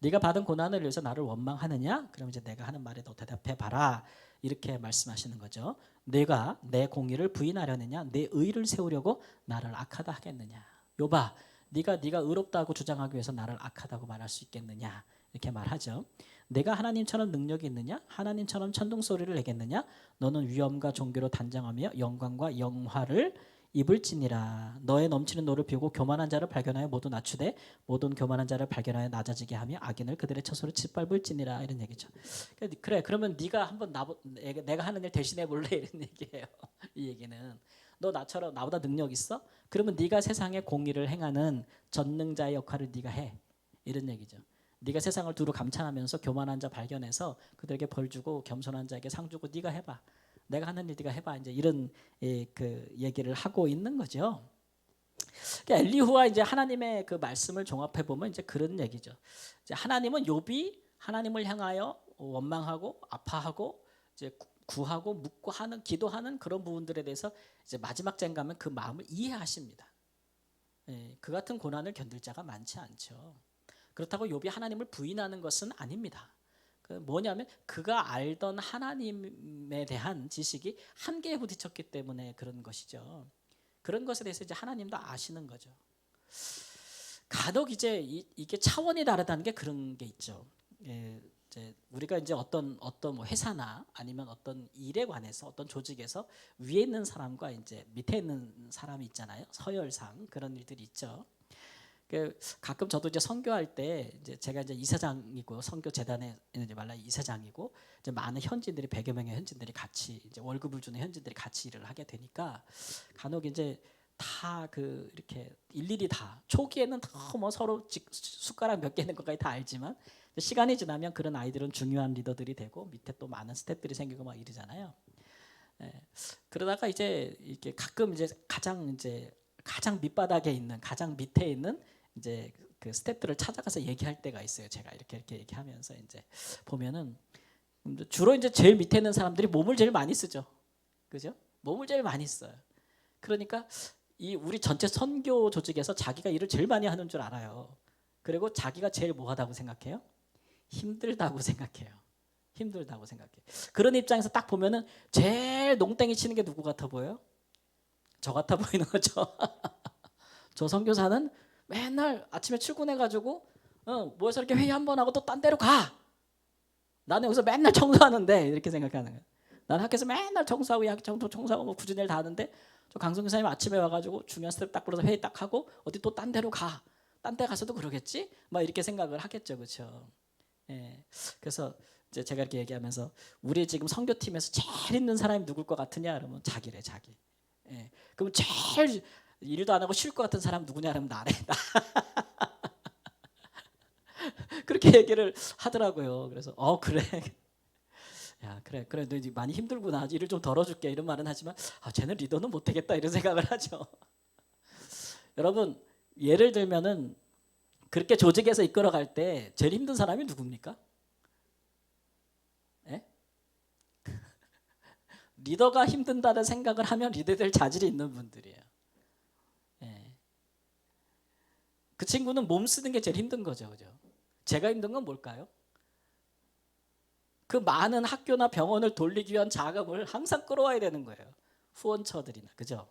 네가 받은 고난을 위해서 나를 원망하느냐? 그럼 이제 내가 하는 말에 너 대답해 봐라. 이렇게 말씀하시는 거죠. 내가 내 공의를 부인하려느냐? 내 의를 세우려고 나를 악하다 하겠느냐? 요봐, 네가 의롭다고 주장하기 위해서 나를 악하다고 말할 수 있겠느냐? 이렇게 말하죠. 내가 하나님처럼 능력이 있느냐? 하나님처럼 천둥소리를 내겠느냐? 너는 위엄과 존귀로 단장하며 영광과 영화를 입을지니라. 너의 넘치는 노를 비우고 교만한 자를 발견하여 모두 낮추되 모든 교만한 자를 발견하여 낮아지게 하며 악인을 그들의 처소로 짓밟을지니라. 이런 얘기죠. 그래, 그러면 네가 한번 내가 하는 일 대신해 볼래? 이런 얘기예요. 이 얘기는 너 나처럼 나보다 능력 있어? 그러면 네가 세상에 공의를 행하는 전능자의 역할을 네가 해. 이런 얘기죠. 네가 세상을 두루 감찰하면서 교만한 자 발견해서 그들에게 벌 주고 겸손한 자에게 상 주고 네가 해봐. 내가 하는 일 네가 해봐. 이제 이런 그 얘기를 하고 있는 거죠. 그러니까 엘리후와 이제 하나님의 그 말씀을 종합해 보면 이제 그런 얘기죠. 이제 하나님은 욥이 하나님을 향하여 원망하고 아파하고 이제 구하고 묻고 하는 기도하는 그런 부분들에 대해서 이제 마지막 장 가면 그 마음을 이해하십니다. 그 같은 고난을 견딜 자가 많지 않죠. 그렇다고 욥이 하나님을 부인하는 것은 아닙니다. 뭐냐면 그가 알던 하나님에 대한 지식이 한계에 부딪혔기 때문에 그런 것이죠. 그런 것에 대해서 이제 하나님도 아시는 거죠. 간혹 이제 이게 차원이 다르다는 게 그런 게 있죠. 이제 우리가 이제 어떤 뭐 회사나 아니면 어떤 일에 관해서 어떤 조직에서 위에 있는 사람과 이제 밑에 있는 사람이 있잖아요. 서열상 그런 일들이 있죠. 가끔 저도 이제 선교할 때 이제 제가 이제 이사장이고 선교 재단의 이제 말라 이사장이고 이제 많은 현지인들이 100여 명의 현지인들이 같이 이제 월급을 주는 현지인들이 같이 일을 하게 되니까 간혹 이제 다 그 이렇게 일일이 다 초기에는 다 뭐 서로 숟가락 몇 개 있는 것까지 다 알지만 시간이 지나면 그런 아이들은 중요한 리더들이 되고 밑에 또 많은 스태프들이 생기고 막 이러잖아요. 그러다가 이제 이렇게 가끔 이제 가장 밑바닥에 있는 가장 밑에 있는 이제 그 스태프들을 찾아가서 얘기할 때가 있어요. 제가 이렇게 얘기하면서 이제 보면은 주로 이제 제일 밑에 있는 사람들이 몸을 제일 많이 쓰죠. 그죠? 몸을 제일 많이 써요. 그러니까 이 우리 전체 선교 조직에서 자기가 일을 제일 많이 하는 줄 알아요. 그리고 자기가 제일 뭐하다고 생각해요? 힘들다고 생각해요. 힘들다고 생각해. 그런 입장에서 딱 보면은 제일 농땡이 치는 게 누구 같아 보여요? 저 같아 보이는 거죠. 저 선교사는 맨날 아침에 출근해가지고 모여서 이렇게 회의 한 번 하고 또 딴 데로 가. 나는 여기서 맨날 청소하는데 이렇게 생각하는 거예요. 나는 학교에서 맨날 청소하고 청소하고 뭐 굳은 일 다 하는데 저 강성 교사님 아침에 와가지고 중요한 스텝 딱 불러서 회의 딱 하고 어디 또 딴 데로 가. 딴 데 가서도 그러겠지? 막 이렇게 생각을 하겠죠, 그렇죠? 그래서 이제 제가 이렇게 얘기하면서 우리 지금 선교팀에서 제일 힘든 사람이 누굴 것 같으냐? 그러면 자기래, 자기. 그럼 제일 일도 안 하고 쉴 것 같은 사람 누구냐? 그러면 나래. 그렇게 얘기를 하더라고요. 그래서 그래. 야, 그래 너 이제 많이 힘들구나. 일을 좀 덜어줄게 이런 말은 하지만 쟤는 리더는 못 되겠다 이런 생각을 하죠. 여러분 예를 들면은 그렇게 조직에서 이끌어갈 때 제일 힘든 사람이 누굽니까? 리더가 힘든다는 생각을 하면 리더될 자질이 있는 분들이에요. 예. 그 친구는 몸 쓰는 게 제일 힘든 거죠, 그죠? 제가 힘든 건 뭘까요? 그 많은 학교나 병원을 돌리기 위한 자금을 항상 끌어와야 되는 거예요. 후원처들이나, 그죠?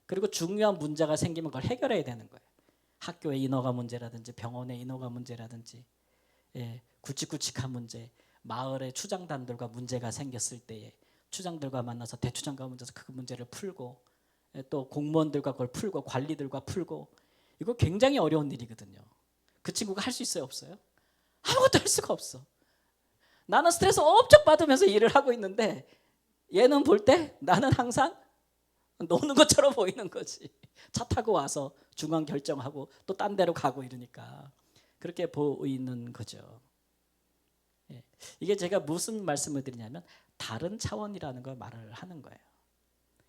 그리고 중요한 문제가 생기면 그걸 해결해야 되는 거예요. 학교의 인허가 문제라든지 병원의 인허가 문제라든지, 예, 굵직굵직한 문제, 마을의 추장단들과 문제가 생겼을 때에 추장들과 만나서 대추장과 만나서 그 문제를 풀고, 예, 또 공무원들과 그걸 풀고 관리들과 풀고, 이거 굉장히 어려운 일이거든요. 그 친구가 할 수 있어요, 없어요? 아무것도 할 수가 없어. 나는 스트레스 엄청 받으면서 일을 하고 있는데 얘는 볼 때 나는 항상 노는 것처럼 보이는 거지. 차 타고 와서 중앙 결정하고 또 딴 데로 가고 이러니까 그렇게 보이는 거죠. 예. 이게 제가 무슨 말씀을 드리냐면 다른 차원이라는 걸 말을 하는 거예요.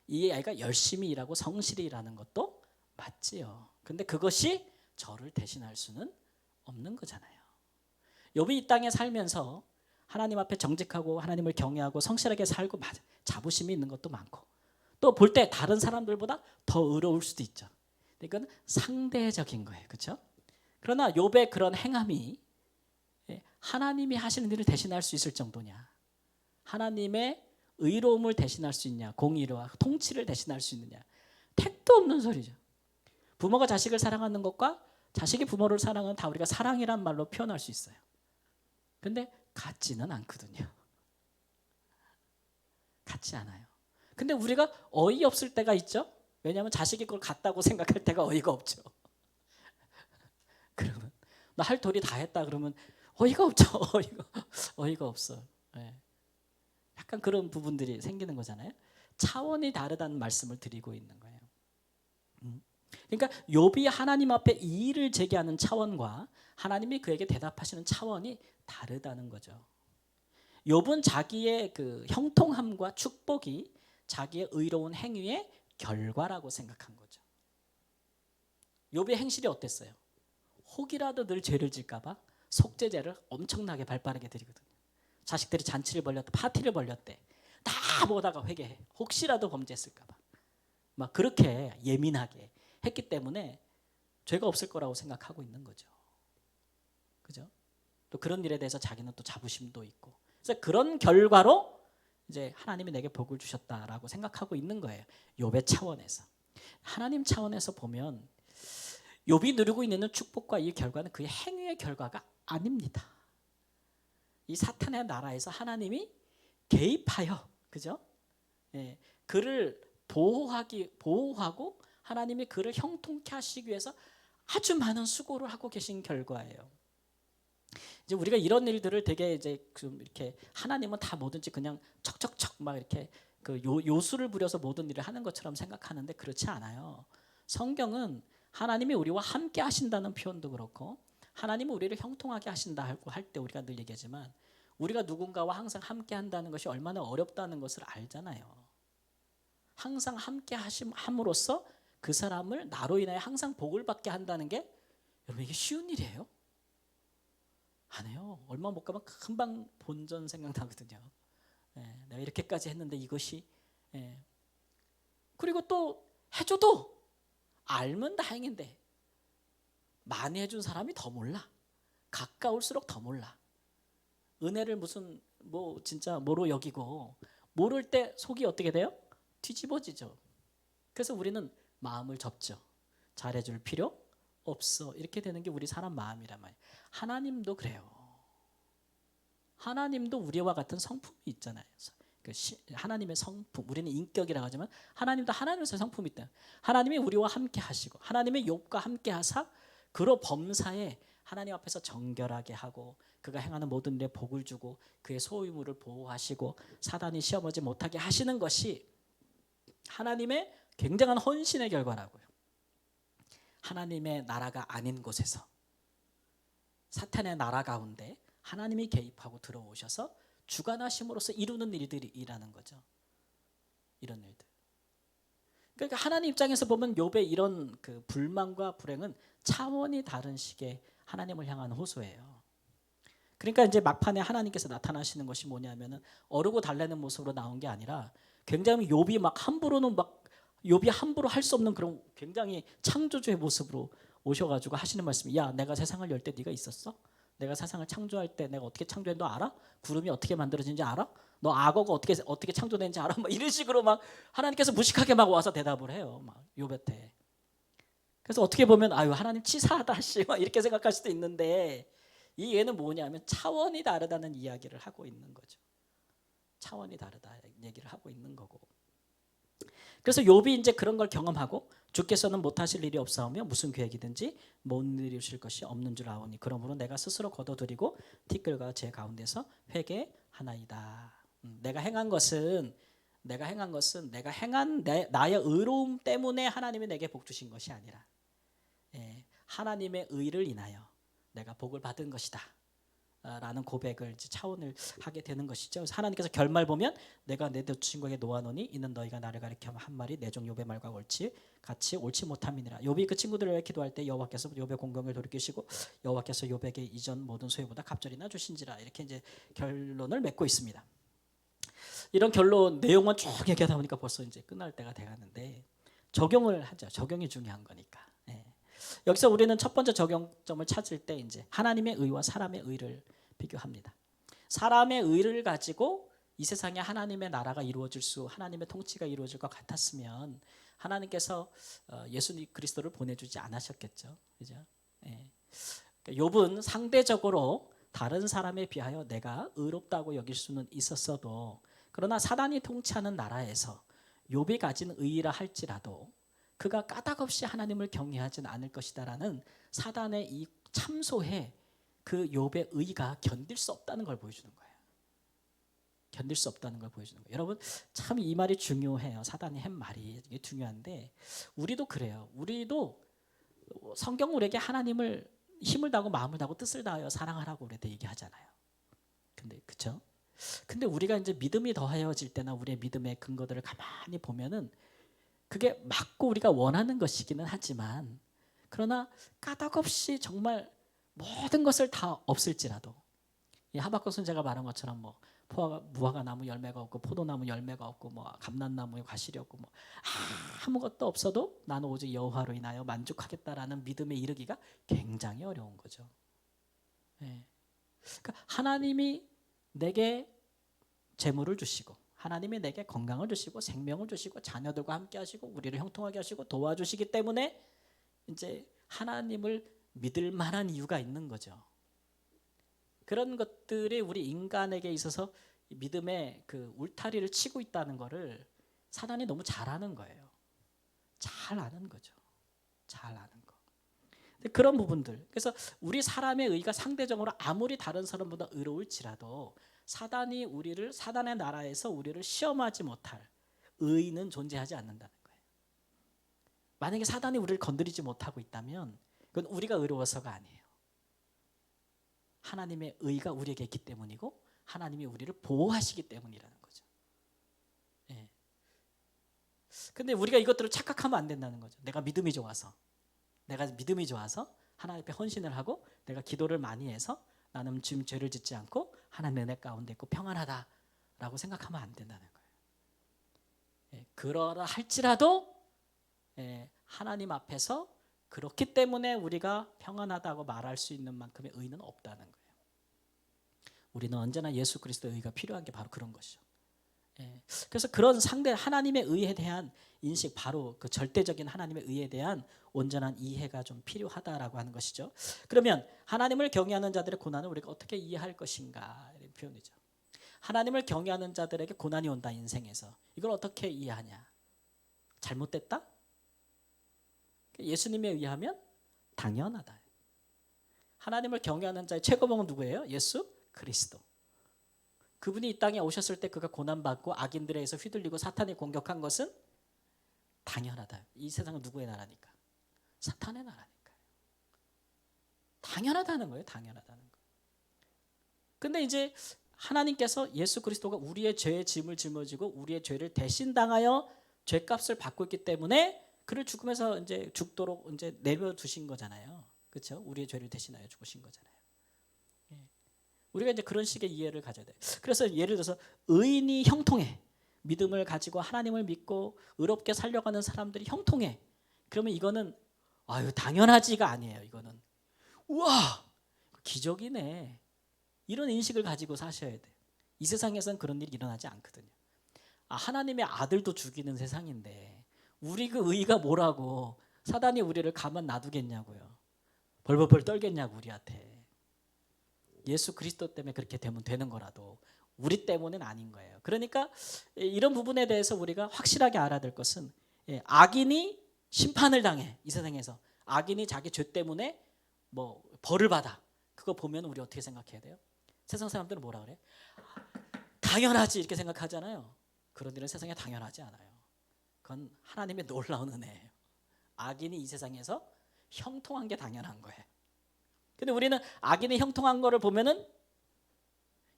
이 아이가 열심히 일하고 성실히 일하는 것도 맞지요. 근데 그것이 저를 대신할 수는 없는 거잖아요. 욥이 이 땅에 살면서 하나님 앞에 정직하고 하나님을 경외하고 성실하게 살고 자부심이 있는 것도 많고 또 볼 때 다른 사람들보다 더 의로울 수도 있죠. 이건 상대적인 거예요, 그렇죠? 그러나 욥의 그런 행함이 하나님이 하시는 일을 대신할 수 있을 정도냐, 하나님의 의로움을 대신할 수 있냐, 공의와 통치를 대신할 수 있느냐, 택도 없는 소리죠. 부모가 자식을 사랑하는 것과 자식이 부모를 사랑하는 다 우리가 사랑이란 말로 표현할 수 있어요. 근데 같지는 않거든요. 같지 않아요. 근데 우리가 어이없을 때가 있죠. 왜냐하면 자식이 그걸 같다고 생각할 때가 어이가 없죠. 그러면 나 할 도리 다 했다 그러면 어이가 없죠. 어이가 없어. 네. 약간 그런 부분들이 생기는 거잖아요. 차원이 다르다는 말씀을 드리고 있는 거예요. 그러니까 욥이 하나님 앞에 이의를 제기하는 차원과 하나님이 그에게 대답하시는 차원이 다르다는 거죠. 욥은 자기의 그 형통함과 축복이 자기의 의로운 행위의 결과라고 생각한 거죠. 욥의 행실이 어땠어요? 혹이라도 늘 죄를 질까 봐 속죄제를 엄청나게 발빠르게 드리거든요. 자식들이 잔치를 벌였다, 파티를 벌였대. 다 보다가 회개해. 혹시라도 범죄했을까 봐. 막 그렇게 예민하게 했기 때문에 죄가 없을 거라고 생각하고 있는 거죠. 그죠? 또 그런 일에 대해서 자기는 또 자부심도 있고. 그래서 그런 결과로 이제 하나님이 내게 복을 주셨다라고 생각하고 있는 거예요. 욥의 차원에서. 하나님 차원에서 보면 욥이 누리고 있는 축복과 이 결과는 그의 행위의 결과가 아닙니다. 이 사탄의 나라에서 하나님이 개입하여, 그죠? 예, 그를 보호하고 하나님이 그를 형통케 하시기 위해서 아주 많은 수고를 하고 계신 결과예요. 이제 우리가 이런 일들을 되게 이제 좀 이렇게 하나님은 다 뭐든지 그냥 척척척 막 이렇게 그 요술을 부려서 모든 일을 하는 것처럼 생각하는데 그렇지 않아요. 성경은 하나님이 우리와 함께 하신다는 표현도 그렇고 하나님은 우리를 형통하게 하신다고 할 때 우리가 늘 얘기하지만 우리가 누군가와 항상 함께 한다는 것이 얼마나 어렵다는 것을 알잖아요. 항상 함께 함으로써 그 사람을 나로 인하여 항상 복을 받게 한다는 게 여러분 이게 쉬운 일이에요? 아니에요. 얼마 못 가면 금방 본전 생각나거든요. 예, 내가 이렇게까지 했는데 이것이 그리고 또 해줘도 알면 다행인데 많이 해준 사람이 더 몰라. 가까울수록 더 몰라. 은혜를 무슨 뭐 진짜 뭐로 여기고 모를 때 속이 어떻게 돼요? 뒤집어지죠. 그래서 우리는 마음을 접죠. 잘해줄 필요 없어. 이렇게 되는 게 우리 사람 마음이란 말이에요. 하나님도 그래요. 하나님도 우리와 같은 성품이 있잖아요. 하나님의 성품, 우리는 인격이라고 하지만 하나님도 하나님의 성품이 있다. 하나님이 우리와 함께 하시고 하나님의 욥과 함께 하사 그로 범사에 하나님 앞에서 정결하게 하고 그가 행하는 모든 일에 복을 주고 그의 소유물을 보호하시고 사단이 시험하지 못하게 하시는 것이 하나님의 굉장한 헌신의 결과라고요. 하나님의 나라가 아닌 곳에서 사탄의 나라 가운데 하나님이 개입하고 들어오셔서 주관하심으로써 이루는 일들이라는 거죠. 이런 일들. 그러니까 하나님 입장에서 보면 욥의 이런 그 불만과 불행은 차원이 다른 식의 하나님을 향한 호소예요. 그러니까 이제 막판에 하나님께서 나타나시는 것이 뭐냐면은 어르고 달래는 모습으로 나온 게 아니라 굉장히 욥이 막 함부로는 막 욥이 함부로 할 수 없는 그런 굉장히 창조주의 모습으로 오셔가지고 하시는 말씀이, 야, 내가 세상을 열 때 네가 있었어? 내가 세상을 창조할 때 내가 어떻게 창조했는지 너 알아? 구름이 어떻게 만들어진지 알아? 너 악어가 어떻게 창조된지 알아? 막 이런 식으로 막 하나님께서 무식하게 막 와서 대답을 해요, 막 욥한테. 그래서 어떻게 보면 아유 하나님 치사하다 씨 막 이렇게 생각할 수도 있는데, 이 얘는 뭐냐면 차원이 다르다는 이야기를 하고 있는 거죠. 차원이 다르다 얘기를 하고 있는 거고. 그래서 욥이 이제 그런 걸 경험하고, 주께서는 못하실 일이 없사오며 무슨 계획이든지 못 이루실 것이 없는 줄 아오니 그러므로 내가 스스로 거둬들이고 티끌과 제 가운데서 회개하나이다. 내가 행한 것은 내가 행한 나의 의로움 때문에 하나님이 내게 복 주신 것이 아니라, 하나님의 의를 인하여 내가 복을 받은 것이다 라는 고백을 차원을 하게 되는 것이죠. 그래서 하나님께서 결말 보면 내가 내 친구에게 놓아노니 이는 너희가 나를 가리켜 한 말이 내 종 욥의 말과 같이 옳지 못함이니라. 욥이 그 친구들을 위해 기도할 때 여호와께서 욥의 공경을 돌이키시고 여호와께서 욥에게 이전 모든 소유보다 갑절이나 주신지라. 이렇게 이제 결론을 맺고 있습니다. 이런 결론 내용만 쭉 얘기하다 보니까 벌써 이제 끝날 때가 돼가는데, 적용을 하죠. 적용이 중요한 거니까. 여기서 우리는 첫 번째 적용점을 찾을 때 이제 하나님의 의와 사람의 의를 비교합니다. 사람의 의를 가지고 이 세상에 하나님의 나라가 이루어질 하나님의 통치가 이루어질 것 같았으면 하나님께서 예수 그리스도를 보내주지 않으셨겠죠. 그죠? 욥은 상대적으로 다른 사람에 비하여 내가 의롭다고 여길 수는 있었어도, 그러나 사단이 통치하는 나라에서 욥이 가진 의라 할지라도 그가 까닭없이 하나님을 경외하지는 않을 것이다라는 사단의 이 참소에 그 욥의 의가 견딜 수 없다는 걸 보여주는 거예요. 견딜 수 없다는 걸 보여주는 거예요. 여러분 참 이 말이 중요해요. 사단이 한 말이 이게 중요한데, 우리도 그래요. 우리도 성경 우리에게 하나님을 힘을 다하고 마음을 다하고 뜻을 다하여 사랑하라고 우리한테 얘기하잖아요. 그렇죠? 근데 우리가 이제 믿음이 더하여질 때나 우리의 믿음의 근거들을 가만히 보면은 그게 맞고 우리가 원하는 것이기는 하지만, 그러나 까닭없이 정말 모든 것을 다 없을지라도, 이 하박국 선지자가 말한 것처럼 뭐 무화과 나무 열매가 없고 포도나무 열매가 없고 뭐 감람나무에 과실이 없고 뭐 아무것도 없어도 나는 오직 여호와로 인하여 만족하겠다라는 믿음에 이르기가 굉장히 어려운 거죠. 그러니까 하나님이 내게 재물을 주시고, 하나님이 내게 건강을 주시고 생명을 주시고 자녀들과 함께 하시고 우리를 형통하게 하시고 도와주시기 때문에 이제 하나님을 믿을 만한 이유가 있는 거죠. 그런 것들이 우리 인간에게 있어서 믿음의 그 울타리를 치고 있다는 것을 사단이 너무 잘 아는 거예요. 잘 아는 거죠. 잘 아는 거. 그런 부분들. 그래서 우리 사람의 의가 상대적으로 아무리 다른 사람보다 의로울지라도 사단의 나라에서 우리를 시험하지 못할 의는 존재하지 않는다는 거예요. 만약에 사단이 우리를 건드리지 못하고 있다면 그건 우리가 의로워서가 아니에요. 하나님의 의가 우리에게 있기 때문이고 하나님이 우리를 보호하시기 때문이라는 거죠. 근데 우리가 이것들을 착각하면 안 된다는 거죠. 내가 믿음이 좋아서 하나님 앞에 헌신을 하고 내가 기도를 많이 해서 나는 지금 죄를 짓지 않고 하나님의 은혜 가운데 있고 평안하다라고 생각하면 안 된다는 거예요. 그러라 할지라도 하나님 앞에서 그렇기 때문에 우리가 평안하다고 말할 수 있는 만큼의 의는 없다는 거예요. 우리는 언제나 예수 그리스도의 의가 필요한 게 바로 그런 것이죠. 그래서 그런 하나님의 의에 대한 인식, 바로 그 절대적인 하나님의 의에 대한 온전한 이해가 좀 필요하다라고 하는 것이죠. 그러면 하나님을 경외하는 자들의 고난을 우리가 어떻게 이해할 것인가, 이런 표현이죠. 하나님을 경외하는 자들에게 고난이 온다, 인생에서. 이걸 어떻게 이해하냐? 잘못됐다? 예수님에 의하면 당연하다. 하나님을 경외하는 자의 최고봉은 누구예요? 예수 그리스도. 그분이 이 땅에 오셨을 때 그가 고난받고 악인들에 의해서 휘둘리고 사탄이 공격한 것은 당연하다. 이 세상은 누구의 나라니까? 사탄의 나라니까요. 당연하다는 거예요. 당연하다는 거. 근데 이제 하나님께서 예수 그리스도가 우리의 죄의 짐을 짊어지고 우리의 죄를 대신 당하여 죄값을 받고 있기 때문에 그를 죽음에서 이제 죽도록 이제 내려두신 거잖아요. 그렇죠? 우리의 죄를 대신하여 죽으신 거잖아요. 우리가 이제 그런 식의 이해를 가져야 돼요. 그래서 예를 들어서 의인이 형통해. 믿음을 가지고 하나님을 믿고 의롭게 살려가는 사람들이 형통해. 그러면 이거는 아유 당연하지가 아니에요. 이거는 우와 기적이네. 이런 인식을 가지고 사셔야 돼요. 이 세상에서는 그런 일이 일어나지 않거든요. 하나님의 아들도 죽이는 세상인데 우리 그 의가 뭐라고 사단이 우리를 가만 놔두겠냐고요. 벌벌벌 떨겠냐고 우리한테. 예수 그리스도 때문에 그렇게 되면 되는 거라도 우리 때문은 아닌 거예요. 그러니까 이런 부분에 대해서 우리가 확실하게 알아야 될 것은 악인이 심판을 당해. 이 세상에서 악인이 자기 죄 때문에 뭐 벌을 받아. 그거 보면 우리 어떻게 생각해야 돼요? 세상 사람들은 뭐라 그래? 당연하지 이렇게 생각하잖아요. 그런 일은 세상에 당연하지 않아요. 그건 하나님의 놀라운 은혜예요. 악인이 이 세상에서 형통한 게 당연한 거예요. 근데 우리는 악인이 형통한 거를 보면은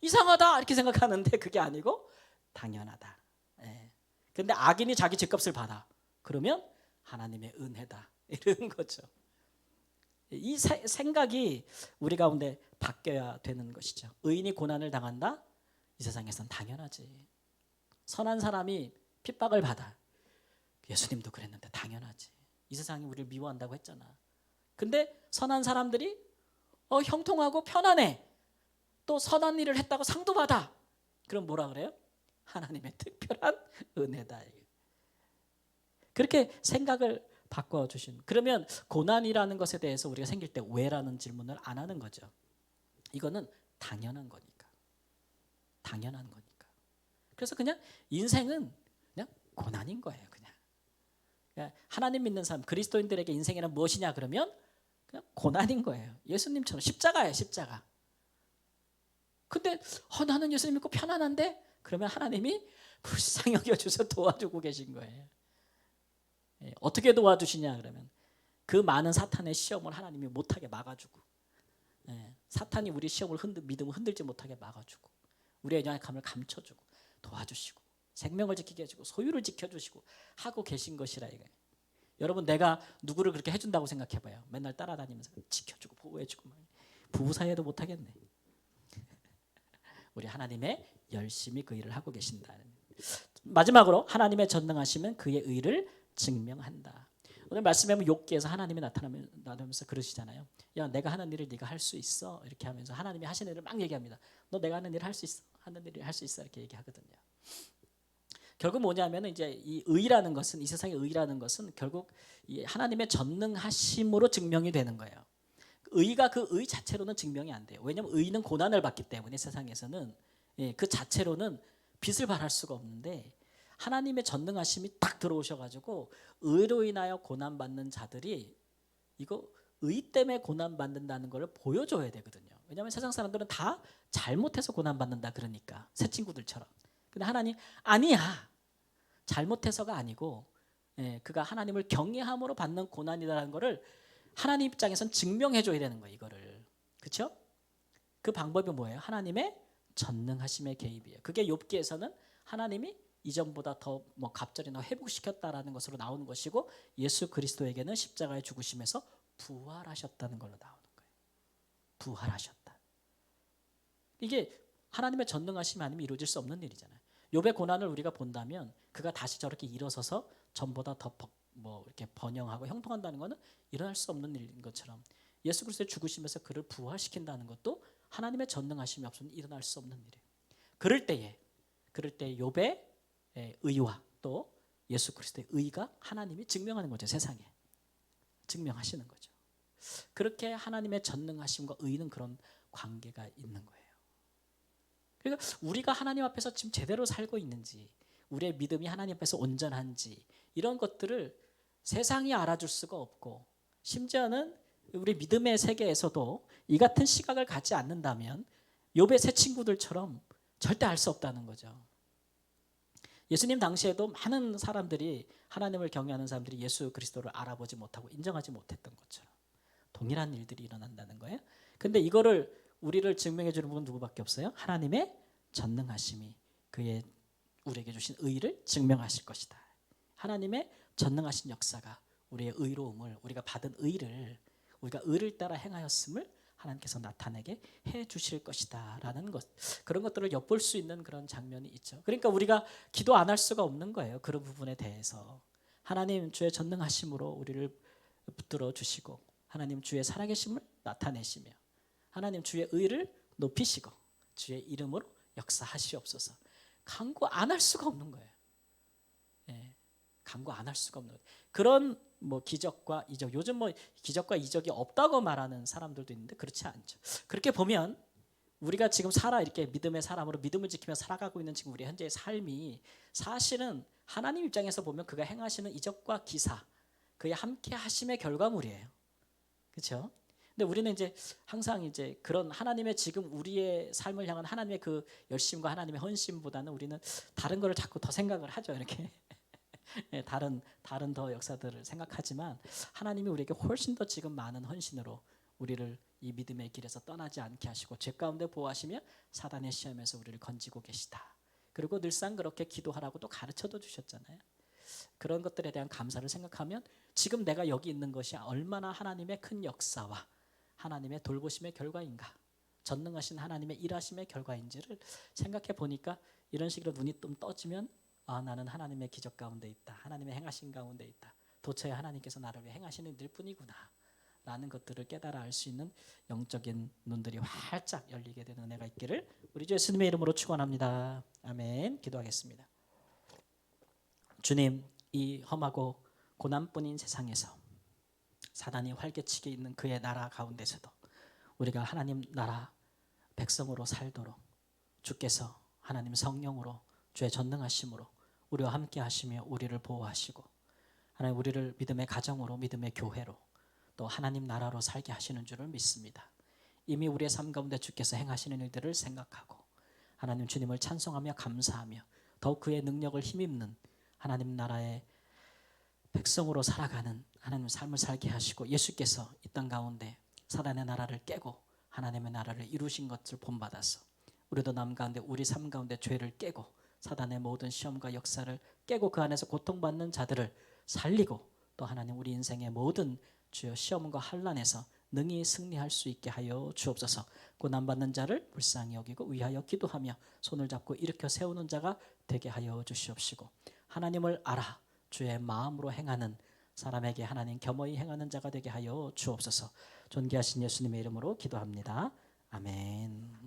이상하다 이렇게 생각하는데 그게 아니고 당연하다. 예. 근데 악인이 자기 죄값을 받아. 그러면 하나님의 은혜다. 이런 거죠. 이 생각이 우리 가운데 바뀌어야 되는 것이죠. 의인이 고난을 당한다? 이 세상에선 당연하지. 선한 사람이 핍박을 받아. 예수님도 그랬는데 당연하지. 이 세상이 우리를 미워한다고 했잖아. 근데 선한 사람들이 형통하고 편안해. 또 선한 일을 했다고 상도 받아. 그럼 뭐라 그래요? 하나님의 특별한 은혜다. 그렇게 생각을 바꿔주신. 그러면 고난이라는 것에 대해서 우리가 생길 때 왜라는 질문을 안 하는 거죠. 이거는 당연한 거니까. 당연한 거니까. 그래서 그냥 인생은 그냥 고난인 거예요. 그냥 하나님 믿는 사람, 그리스도인들에게 인생이란 무엇이냐 그러면 그냥 고난인 거예요. 예수님처럼 십자가예요. 십자가. 근데 나는 예수님 믿고 편안한데? 그러면 하나님이 불쌍히 여겨주셔서 도와주고 계신 거예요. 어떻게 도와주시냐 그러면 그 많은 사탄의 시험을 하나님이 못하게 막아주고, 사탄이 우리 시험을 믿음을 흔들지 못하게 막아주고, 우리의 연약함을 감춰주고 도와주시고 생명을 지키게 해주고 소유를 지켜주시고 하고 계신 것이라 이거예요. 여러분 내가 누구를 그렇게 해준다고 생각해봐요. 맨날 따라다니면서 지켜주고 보호해주고 부부 사이에도 못하겠네. 우리 하나님의 열심히 그 일을 하고 계신다. 마지막으로 하나님의 전능하심은 그의 의를 증명한다. 오늘 말씀에 보면 욥기에서 하나님이 나타나면서 그러시잖아요. 야 내가 하는 일을 네가 할 수 있어. 이렇게 하면서 하나님이 하시는 일을 막 얘기합니다. 너 내가 하는 일을 할 수 있어. 하는 일을 할 수 있어. 이렇게 얘기하거든요. 결국 뭐냐면 이제 이 의라는 것은, 이 세상의 의라는 것은 결국 이 하나님의 전능하심으로 증명이 되는 거예요. 의가 그 의 자체로는 증명이 안 돼요. 왜냐하면 의는 고난을 받기 때문에 세상에서는 그 자체로는 빛을 발할 수가 없는데 하나님의 전능하심이 딱 들어오셔가지고 의로 인하여 고난받는 자들이 이거 의 때문에 고난받는다는 걸 보여줘야 되거든요. 왜냐하면 세상 사람들은 다 잘못해서 고난받는다 그러니까 새 친구들처럼. 근데 하나님 아니야. 잘못해서가 아니고 그가 하나님을 경외함으로 받는 고난이라는 거를 하나님 입장에선 증명해줘야 되는 거예요. 이거를. 그렇죠? 그 방법이 뭐예요? 하나님의 전능하심의 개입이에요. 그게 욥기에서는 하나님이 이전보다 더 뭐 갑절이나 회복시켰다라는 것으로 나오는 것이고 예수 그리스도에게는 십자가의 죽으심에서 부활하셨다는 걸로 나오는 거예요. 부활하셨다. 이게 하나님의 전능하심이 아니면 이루어질 수 없는 일이잖아요. 욥의 고난을 우리가 본다면 그가 다시 저렇게 일어서서 전보다 더 이렇게 번영하고 형통한다는 것은 일어날 수 없는 일인 것처럼 예수 그리스도의 죽으심에서 그를 부활시킨다는 것도 하나님의 전능하심이 없으면 일어날 수 없는 일이에요. 그럴 때 욥의 의와 또 예수 그리스도의 의가 하나님이 증명하는 거죠. 세상에 증명하시는 거죠. 그렇게 하나님의 전능하심과 의는 그런 관계가 있는 거예요. 그러니까 우리가 하나님 앞에서 지금 제대로 살고 있는지, 우리의 믿음이 하나님 앞에서 온전한지 이런 것들을 세상이 알아줄 수가 없고, 심지어는 우리 믿음의 세계에서도 이 같은 시각을 갖지 않는다면 욥의 새 친구들처럼 절대 알 수 없다는 거죠. 예수님 당시에도 많은 사람들이, 하나님을 경외하는 사람들이 예수 그리스도를 알아보지 못하고 인정하지 못했던 것처럼 동일한 일들이 일어난다는 거예요. 근데 이거를 우리를 증명해 주는 분은 누구밖에 없어요? 하나님의 전능하심이 그의 우리에게 주신 의를 증명하실 것이다. 하나님의 전능하신 역사가 우리의 의로움을, 우리가 받은 의를, 우리가 의를 따라 행하였음을 하나님께서 나타내게 해 주실 것이다라는 것, 그런 것들을 엿볼 수 있는 그런 장면이 있죠. 그러니까 우리가 기도 안 할 수가 없는 거예요. 그런 부분에 대해서 하나님 주의 전능하심으로 우리를 붙들어 주시고, 하나님 주의 살아계심을 나타내시며, 하나님 주의 의를 높이시고 주의 이름으로 역사하시옵소서. 간구 안 할 수가 없는 거예요. 예, 간구 안 할 수가 없는 거예요. 그런 뭐 기적과 이적, 요즘 뭐 기적과 이적이 없다고 말하는 사람들도 있는데 그렇지 않죠. 그렇게 보면 우리가 지금 이렇게 믿음의 사람으로 믿음을 지키며 살아가고 있는 지금 우리 현재의 삶이 사실은 하나님 입장에서 보면 그가 행하시는 이적과 기사, 그의 함께 하심의 결과물이에요. 그렇죠? 근데 우리는 이제 항상 이제 그런 하나님의 지금 우리의 삶을 향한 하나님의 그 열심과 하나님의 헌신보다는 우리는 다른 거를 자꾸 더 생각을 하죠. 이렇게 다른 더 역사들을 생각하지만, 하나님이 우리에게 훨씬 더 지금 많은 헌신으로 우리를 이 믿음의 길에서 떠나지 않게 하시고 죄 가운데 보호하시며 사단의 시험에서 우리를 건지고 계시다. 그리고 늘상 그렇게 기도하라고 또 가르쳐도 주셨잖아요. 그런 것들에 대한 감사를 생각하면 지금 내가 여기 있는 것이 얼마나 하나님의 큰 역사와 하나님의 돌보심의 결과인가, 전능하신 하나님의 일하심의 결과인지를 생각해 보니까 이런 식으로 눈이 좀 떠지면 나는 하나님의 기적 가운데 있다. 하나님의 행하신 가운데 있다. 도처에 하나님께서 나를 위해 행하시는 일 뿐이구나 라는 것들을 깨달아 알 수 있는 영적인 눈들이 활짝 열리게 되는 은혜가 있기를 우리 주 예수님의 이름으로 축원합니다. 아멘. 기도하겠습니다. 주님, 이 험하고 고난뿐인 세상에서 사단이 활개치게 있는 그의 나라 가운데서도 우리가 하나님 나라 백성으로 살도록 주께서 하나님 성령으로 주의 전능하심으로 우리와 함께 하시며 우리를 보호하시고, 하나님 우리를 믿음의 가정으로, 믿음의 교회로, 또 하나님 나라로 살게 하시는 줄을 믿습니다. 이미 우리의 삶 가운데 주께서 행하시는 일들을 생각하고 하나님 주님을 찬송하며 감사하며 더욱 그의 능력을 힘입는 하나님 나라의 백성으로 살아가는 하나님 삶을 살게 하시고, 예수께서 이 땅 가운데 사단의 나라를 깨고 하나님의 나라를 이루신 것을 본받아서 우리도 남 가운데 우리 삶 가운데 죄를 깨고 사단의 모든 시험과 역사를 깨고 그 안에서 고통받는 자들을 살리고, 또 하나님 우리 인생의 모든 주여 시험과 환난에서 능히 승리할 수 있게 하여 주옵소서. 고난받는 자를 불쌍히 여기고 위하여 기도하며 손을 잡고 일으켜 세우는 자가 되게 하여 주시옵시고, 하나님을 알아 주의 마음으로 행하는 사람에게 하나님 겸허히 행하는 자가 되게 하여 주옵소서. 존귀하신 예수님의 이름으로 기도합니다. 아멘.